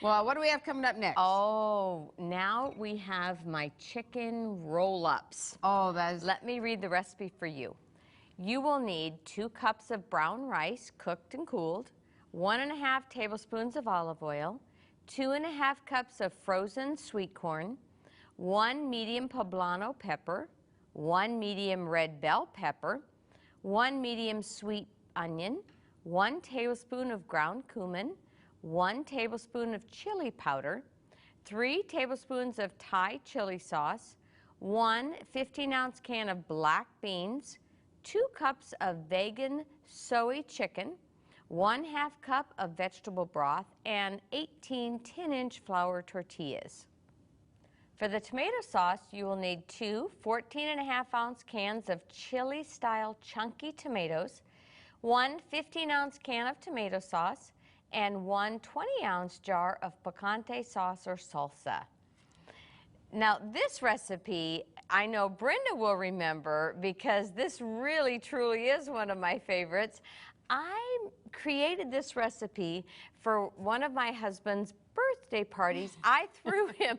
Speaker 1: Well, what do we have coming up next?
Speaker 2: Oh, now we have my chicken roll-ups.
Speaker 1: Oh, that is...
Speaker 2: Let me read the recipe for you. You will need 2 cups of brown rice, cooked and cooled, 1½ tablespoons of olive oil, 2½ cups of frozen sweet corn, 1 medium poblano pepper, 1 medium red bell pepper, 1 medium sweet onion, 1 tablespoon of ground cumin, 1 tablespoon of chili powder, 3 tablespoons of Thai chili sauce, 1 15-ounce can of black beans, 2 cups of vegan soy chicken, 1/2 cup of vegetable broth, and 18 10-inch flour tortillas. For the tomato sauce, you will need 2 14.5-ounce cans of chili-style chunky tomatoes, 1 15-ounce can of tomato sauce, and 1 20-ounce jar of picante sauce or salsa. Now, this recipe, I know Brenda will remember because this really, truly is one of my favorites. I created this recipe for one of my husband's birthday parties. I threw him.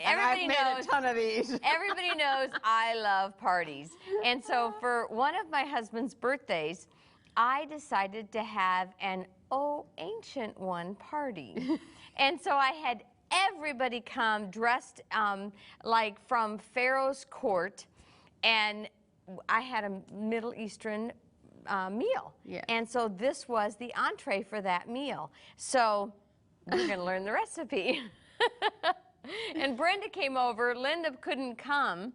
Speaker 1: Everybody knows a ton of these.
Speaker 2: Everybody knows I love parties. And so for one of my husband's birthdays, I decided to have an ancient one party. And so I had everybody come dressed like from Pharaoh's court, and I had a Middle Eastern meal.
Speaker 1: Yeah.
Speaker 2: And so this was the entree for that meal. So we're going to learn the recipe. And Brenda came over. Linda couldn't come,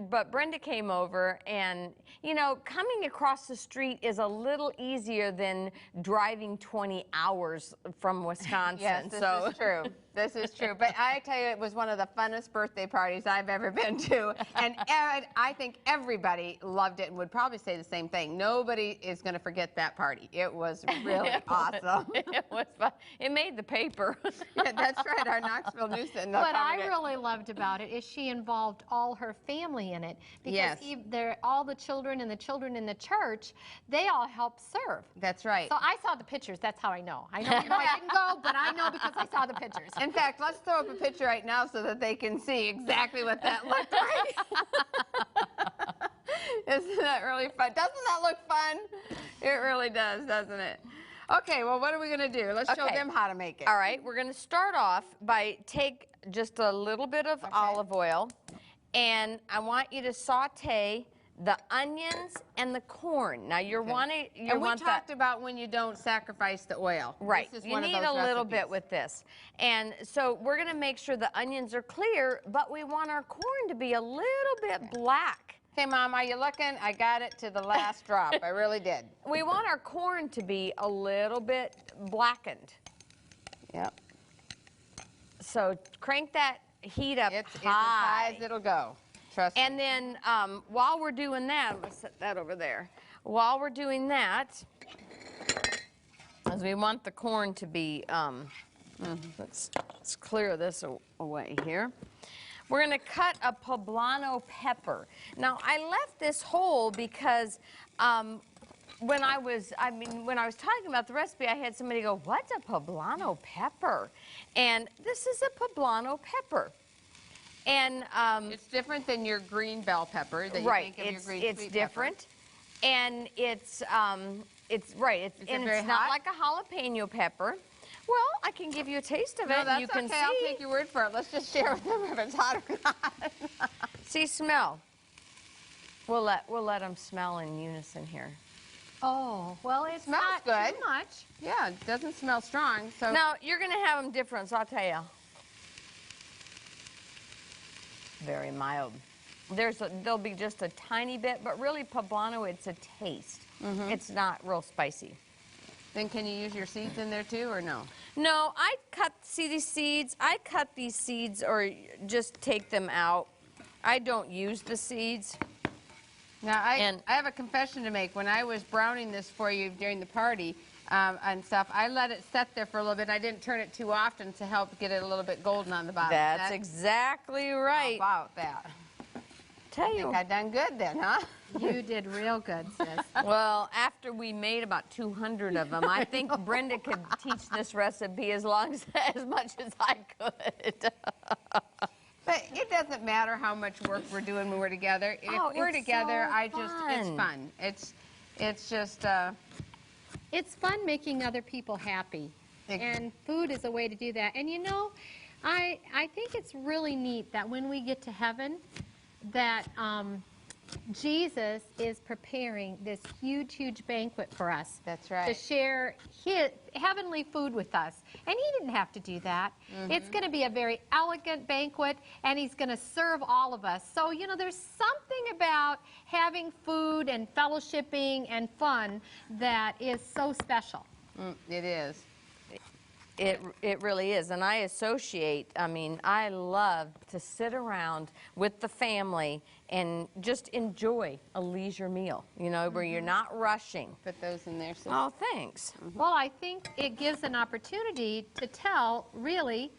Speaker 2: but Brenda came over, and you know, coming across the street is a little easier than driving 20 hours from Wisconsin.
Speaker 1: Yes, this is true. This is true. But I tell you, it was one of the funnest birthday parties I've ever been to, and I think everybody loved it and would probably say the same thing. Nobody is going to forget that party. It was really awesome.
Speaker 2: It was fun. It made the paper.
Speaker 1: Yeah, that's right. Our Knoxville News.
Speaker 3: What I really loved about it is she involved all her family in it, because all the children and the children in the church, they all helped serve.
Speaker 1: That's right.
Speaker 3: So I saw the pictures. That's how I know. I know I didn't go, but I know because I saw the pictures.
Speaker 1: In fact, let's throw up a picture right now so that they can see exactly what that looked like. Isn't that really fun? Doesn't that look fun? It really does, doesn't it? Okay, well, what are we going to do? Let's show them how to make it.
Speaker 2: All right, we're going to start off by take just a little bit of olive oil, and I want you to saute the onions and the corn. Now you're wanting,
Speaker 1: and we talked about when you don't sacrifice the oil.
Speaker 2: Right.
Speaker 1: This is
Speaker 2: you
Speaker 1: one
Speaker 2: need
Speaker 1: of those
Speaker 2: a little
Speaker 1: recipes.
Speaker 2: bit with this. And so we're going to make sure the onions are clear, but we want our corn to be a little bit black.
Speaker 1: Okay, Mom, are you looking? I got it to the last drop. I really did.
Speaker 2: We want our corn to be a little bit blackened.
Speaker 1: Yep.
Speaker 2: So crank that heat up
Speaker 1: It's as high as it'll go. Trust me.
Speaker 2: And then while we're doing that, I'm going to set that over there. While we're doing that, as we want the corn to be, let's clear this away here. We're going to cut a poblano pepper. Now, I left this whole because when I was talking about the recipe, I had somebody go, "What's a poblano pepper?" And this is a poblano pepper. And
Speaker 1: it's different than your green bell pepper that you think of your green
Speaker 2: it's
Speaker 1: sweet
Speaker 2: different,
Speaker 1: pepper.
Speaker 2: and it's right. It's not
Speaker 1: hot?
Speaker 2: like a jalapeno pepper. Well, I can give you a taste of it.
Speaker 1: No,
Speaker 2: And
Speaker 1: that's
Speaker 2: you can
Speaker 1: okay.
Speaker 2: see.
Speaker 1: I'll take your word for it. Let's just share with them if it's hot or not.
Speaker 2: See, smell. We'll let them smell in unison here.
Speaker 3: Oh, well, it
Speaker 1: smells
Speaker 3: not
Speaker 1: good.
Speaker 3: too much.
Speaker 1: Yeah, it doesn't smell strong. So
Speaker 2: Now you're going to have them different. So I'll tell you. Very mild. There'll be just a tiny bit, but really poblano, it's a taste. It's not real spicy.
Speaker 1: Then can you use your seeds in there too, or no?
Speaker 2: No, I cut, see these seeds? I cut these seeds or just take them out. I don't use the seeds.
Speaker 1: Now, I have a confession to make. When I was browning this for you during the party and stuff, I let it set there for a little bit. I didn't turn it too often to help get it a little bit golden on the bottom.
Speaker 2: That's exactly right.
Speaker 1: How about that?
Speaker 2: Tell
Speaker 1: I
Speaker 2: you.
Speaker 1: think I done good then, huh?
Speaker 3: You did real good, sis.
Speaker 2: Well, after we made about 200 of them, I think Brenda could teach this recipe as much as I could.
Speaker 1: But it doesn't matter how much work we're doing when we're together. If we're
Speaker 2: it's
Speaker 1: together,
Speaker 2: so
Speaker 1: it's fun. It's just
Speaker 3: It's fun making other people happy. And food is a way to do that. And you know, I think it's really neat that when we get to heaven, that Jesus is preparing this huge, huge banquet for us.
Speaker 1: That's right.
Speaker 3: To share his heavenly food with us. And he didn't have to do that. It's going to be a very elegant banquet, and he's going to serve all of us. So, you know, there's something about having food and fellowshipping and fun that is so special.
Speaker 1: it is.
Speaker 2: It really is, and I associate, I mean, I love to sit around with the family and just enjoy a leisure meal, you know, where you're not rushing.
Speaker 1: Put those in there. So.
Speaker 2: Oh, thanks.
Speaker 3: Well, I think it gives an opportunity to tell, really,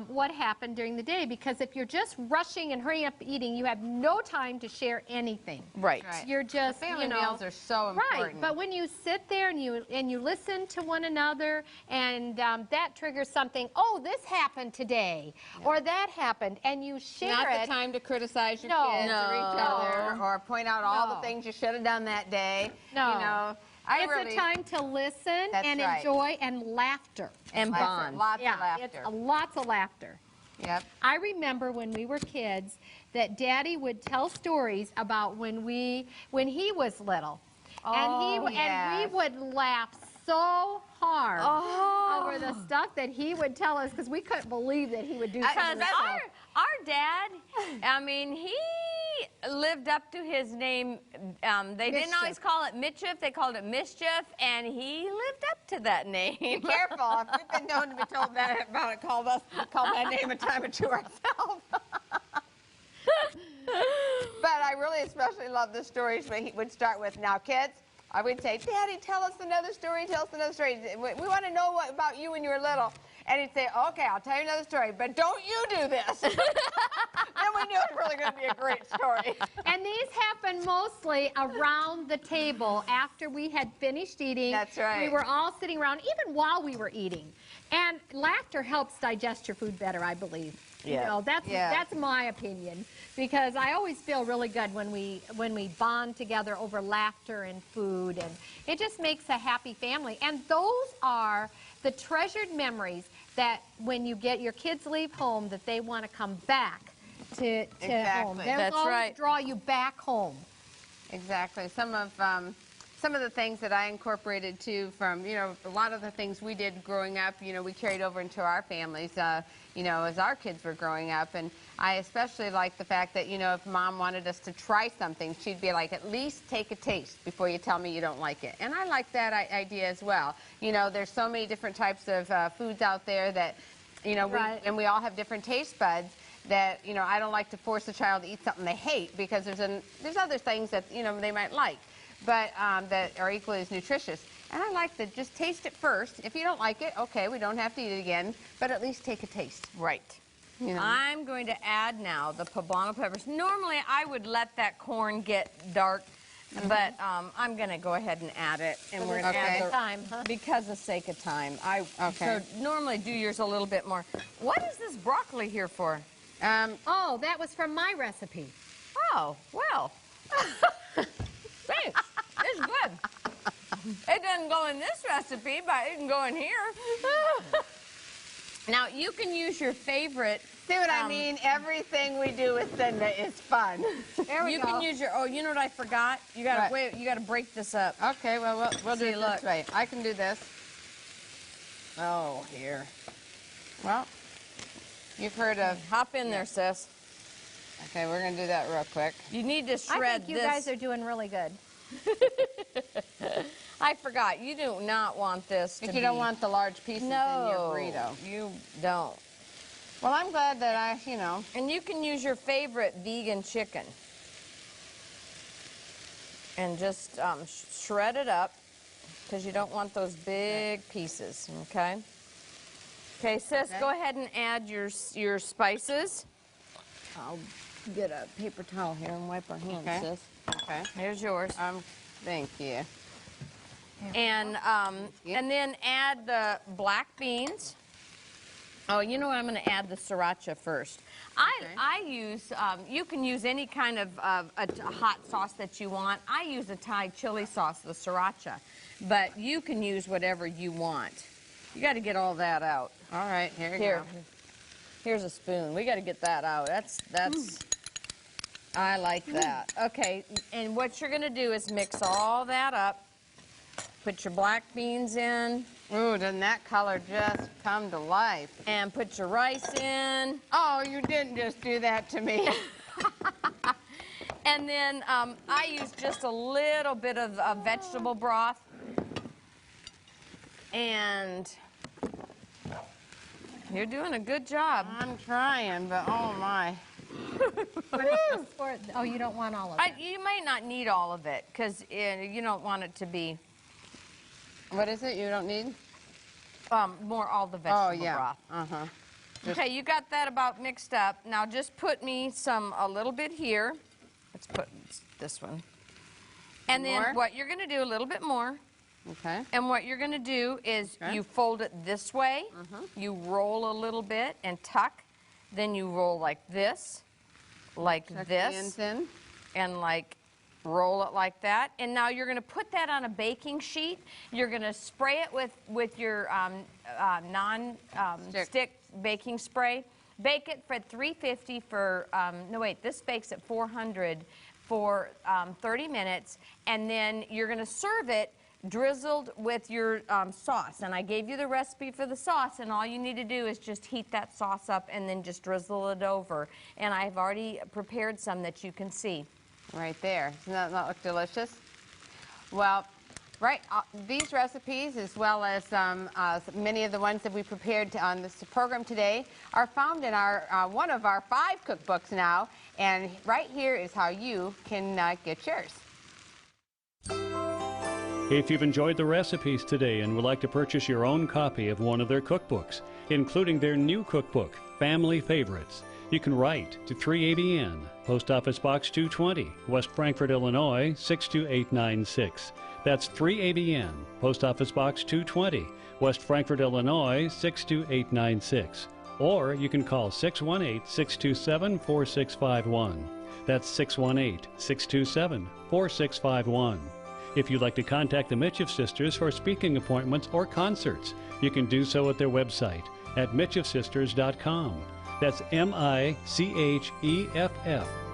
Speaker 3: what happened during the day, because if you're just rushing and hurrying up eating, you have no time to share anything.
Speaker 2: Right.
Speaker 3: You're just,
Speaker 1: Family
Speaker 3: you know,
Speaker 1: meals are so important.
Speaker 3: right. But when you sit there and you listen to one another, and that triggers something. Oh, this happened today, or that happened, and you share
Speaker 1: Not
Speaker 3: it.
Speaker 1: the time to criticize your
Speaker 3: No.
Speaker 1: kids or each other,
Speaker 3: No.
Speaker 1: or point out all
Speaker 3: No.
Speaker 1: the things you should have done that day.
Speaker 3: No.
Speaker 1: You know,
Speaker 3: It's a time to listen
Speaker 1: That's
Speaker 3: and
Speaker 1: right.
Speaker 3: enjoy and laughter.
Speaker 2: And bond.
Speaker 1: Lots
Speaker 3: Yeah,
Speaker 1: of laughter.
Speaker 3: it's lots of laughter.
Speaker 1: Yep.
Speaker 3: I remember when we were kids that Daddy would tell stories about when he was little. And we
Speaker 1: yes.
Speaker 3: would laugh so hard over the stuff that he would tell us, because we couldn't believe that he would do something.
Speaker 2: Because our dad, I mean, he lived up to his name. They didn't always call it Micheff, they called it Mischief, and he lived up to that name.
Speaker 1: Be careful. If we've been known to be told that about it, call that name a time or two ourselves. But I really especially love the stories when he would start with, now kids, I would say, Daddy, tell us another story, tell us another story. We want to know about you when you were little. And he'd say, okay, I'll tell you another story, but don't you do this. Then we knew it was really going to be a great story.
Speaker 3: And these happened mostly around the table after we had finished eating.
Speaker 1: That's right.
Speaker 3: We were all sitting around, even while we were eating. And laughter helps digest your food better, I believe.
Speaker 2: Yeah.
Speaker 3: You know, that's my opinion, because I always feel really good when we bond together over laughter and food, and it just makes a happy family. And those are the treasured memories that when you get your kids leave home, that they want to come back to home. They'll
Speaker 2: That's
Speaker 3: always
Speaker 2: right.
Speaker 3: draw you back home.
Speaker 1: Exactly. Some of the things that I incorporated too from, you know, a lot of the things we did growing up, you know, we carried over into our families, you know, as our kids were growing up. And I especially like the fact that, you know, if Mom wanted us to try something, she'd be like, at least take a taste before you tell me you don't like it. And I like that idea as well. You know, there's so many different types of foods out there that, you know, and we all have different taste buds. That, you know, I don't like to force a child to eat something they hate, because there's other things that, you know, they might like, but that are equally as nutritious. And I like to just taste it first. If you don't like it, okay, we don't have to eat it again, but at least take a taste.
Speaker 2: Right.
Speaker 1: You know.
Speaker 2: I'm going to add now the poblano peppers. Normally, I would let that corn get dark, but I'm going to go ahead and add it. And we're going to add the
Speaker 3: time, huh?
Speaker 2: because of sake of time. So normally do yours a little bit more. What is this broccoli here for?
Speaker 3: Oh, that was from my recipe.
Speaker 2: Oh, well. Thanks. It's good. It doesn't go in this recipe, but it can go in here. Now, you can use your favorite.
Speaker 1: See what I mean? Everything we do with Cinda is fun.
Speaker 3: There we
Speaker 2: You
Speaker 3: go.
Speaker 2: can use your, oh, you know what I forgot? You gotta
Speaker 1: What?
Speaker 2: wait, you gotta break this up.
Speaker 1: Okay, well, we'll do
Speaker 2: See,
Speaker 1: it
Speaker 2: look.
Speaker 1: this way. I can do this. Oh, here. Well, you've heard of...
Speaker 2: Hop in there, sis.
Speaker 1: Okay, we're going to do that real quick.
Speaker 2: You need to shred
Speaker 3: I think you
Speaker 2: this.
Speaker 3: guys are doing really good.
Speaker 2: I forgot. You do not want this to
Speaker 1: But you don't want the large pieces in your burrito.
Speaker 2: You don't.
Speaker 1: Well, I'm glad that you know.
Speaker 2: And you can use your favorite vegan chicken. And just shred it up, because you don't want those big pieces, okay? Okay, sis, go ahead and add your spices.
Speaker 1: I'll get a paper towel here and wipe our hands, sis. Okay.
Speaker 2: Here's yours.
Speaker 1: Thank you.
Speaker 2: And then add the black beans. Oh, you know what? I'm going to add the sriracha first. I use, you can use any kind of a hot sauce that you want. I use a Thai chili sauce, the sriracha. But you can use whatever you want. You got to get all that out.
Speaker 1: All right, here you go.
Speaker 2: Here's a spoon. We got to get that out. That's. I like that. Okay, and what you're going to do is mix all that up. Put your black beans in.
Speaker 1: Ooh, doesn't that color just come to life?
Speaker 2: And put your rice in.
Speaker 1: Oh, you didn't just do that to me.
Speaker 2: And then I use just a little bit of vegetable broth. And you're doing a good job.
Speaker 1: I'm trying, but oh my.
Speaker 3: Oh, you don't want all of it.
Speaker 2: You might not need all of it, because you don't want it to be...
Speaker 1: What is it you don't need?
Speaker 2: All the vegetable broth.
Speaker 1: Uh-huh.
Speaker 2: Okay, you got that about mixed up. Now just put me a little bit here. Let's put this one. And then what you're going to do, a little bit more.
Speaker 1: Okay.
Speaker 2: And what you're going to do is you fold it this way. You roll a little bit and tuck. Then you roll like this,
Speaker 1: Tuck the ends in.
Speaker 2: and like roll it like that. And now you're going to put that on a baking sheet. You're going to spray it with your non-stick baking spray. Bake it for 350 for, no wait, this bakes at 400 for 30 minutes. And then you're going to serve it drizzled with your sauce. And I gave you the recipe for the sauce, and all you need to do is just heat that sauce up and then just drizzle it over. And I've already prepared some that you can see.
Speaker 1: Right there. Doesn't that not look delicious? Well, these recipes, as well as many of the ones that we prepared on this program today, are found in our one of our 5 cookbooks now. And right here is how you can get yours.
Speaker 4: If you've enjoyed the recipes today and would like to purchase your own copy of one of their cookbooks, including their new cookbook, Family Favorites, you can write to 3abn, Post Office Box 220, West Frankfort, Illinois, 62896. That's 3abn, Post Office Box 220, West Frankfort, Illinois, 62896. Or you can call 618-627-4651. That's 618-627-4651. If you'd like to contact the Micheff sisters for speaking appointments or concerts, you can do so at their website at micheffsisters.com. That's M-I-C-H-E-F-F,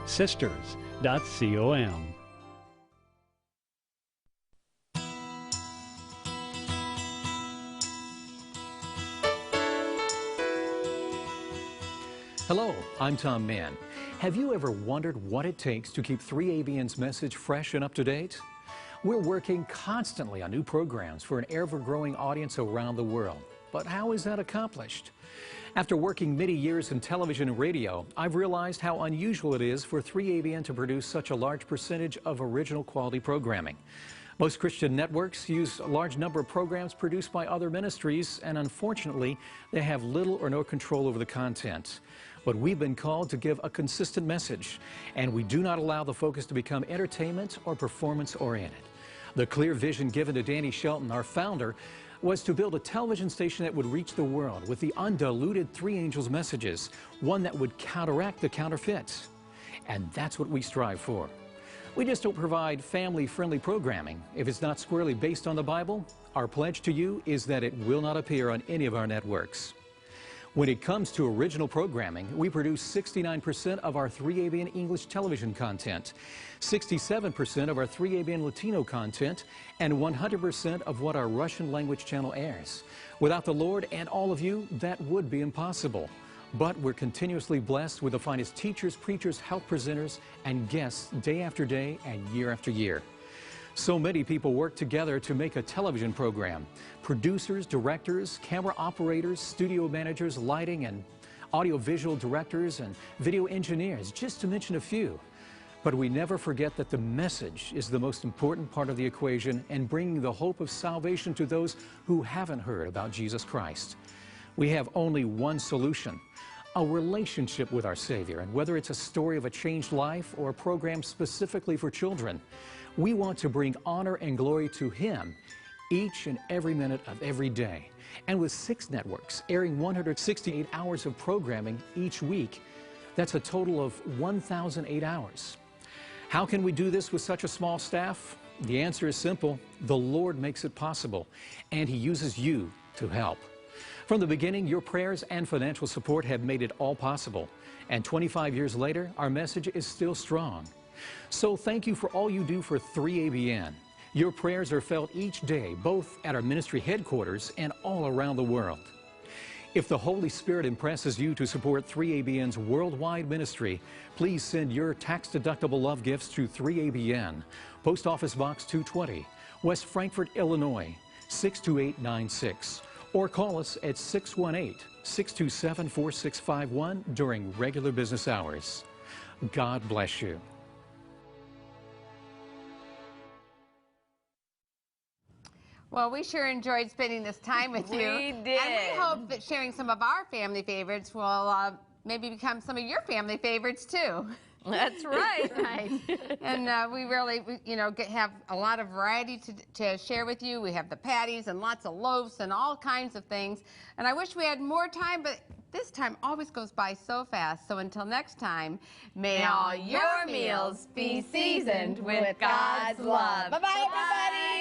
Speaker 4: sisters.com.
Speaker 5: Hello, I'm Tom Mann. Have you ever wondered what it takes to keep 3ABN's message fresh and up to date? We're working constantly on new programs for an ever-growing audience around the world. But how is that accomplished? After working many years in television and radio, I've realized how unusual it is for 3ABN to produce such a large percentage of original quality programming. Most Christian networks use a large number of programs produced by other ministries, and unfortunately, they have little or no control over the content. But we've been called to give a consistent message, and we do not allow the focus to become entertainment or performance-oriented. The clear vision given to Danny Shelton, our founder, was to build a television station that would reach the world with the undiluted Three Angels messages, one that would counteract the counterfeits. And that's what we strive for. We just don't provide family-friendly programming. If it's not squarely based on the Bible, our pledge to you is that it will not appear on any of our networks. When it comes to original programming, we produce 69% of our 3ABN English television content, 67% of our 3ABN Latino content, and 100% of what our Russian language channel airs. Without the Lord and all of you, that would be impossible. But we're continuously blessed with the finest teachers, preachers, health presenters, and guests day after day and year after year. So many people work together to make a television program. Producers, directors, camera operators, studio managers, lighting and audiovisual directors, and video engineers, just to mention a few. But we never forget that the message is the most important part of the equation in bringing the hope of salvation to those who haven't heard about Jesus Christ. We have only one solution: a relationship with our Savior. And whether it's a story of a changed life or a program specifically for children, we want to bring honor and glory to Him each and every minute of every day. And with 6 networks airing 168 hours of programming each week, that's a total of 1,008 hours. How can we do this with such a small staff? The answer is simple. The Lord makes it possible, and He uses you to help. From the beginning, your prayers and financial support have made it all possible. And 25 years later, our message is still strong. So thank you for all you do for 3ABN. Your prayers are felt each day, both at our ministry headquarters and all around the world. If the Holy Spirit impresses you to support 3ABN's worldwide ministry, please send your tax-deductible love gifts to 3ABN, Post Office Box 220, West Frankfort, Illinois, 62896, or call us at 618-627-4651 during regular business hours. God bless you.
Speaker 1: Well, we sure enjoyed spending this time with you.
Speaker 2: We did.
Speaker 1: And we hope that sharing some of our family favorites will maybe become some of your family favorites, too.
Speaker 2: That's right.
Speaker 3: Right.
Speaker 1: And we really, have a lot of variety to share with you. We have the patties and lots of loaves and all kinds of things. And I wish we had more time, but this time always goes by so fast. So until next time, may all your meals be seasoned with God's love. Bye-bye, everybody.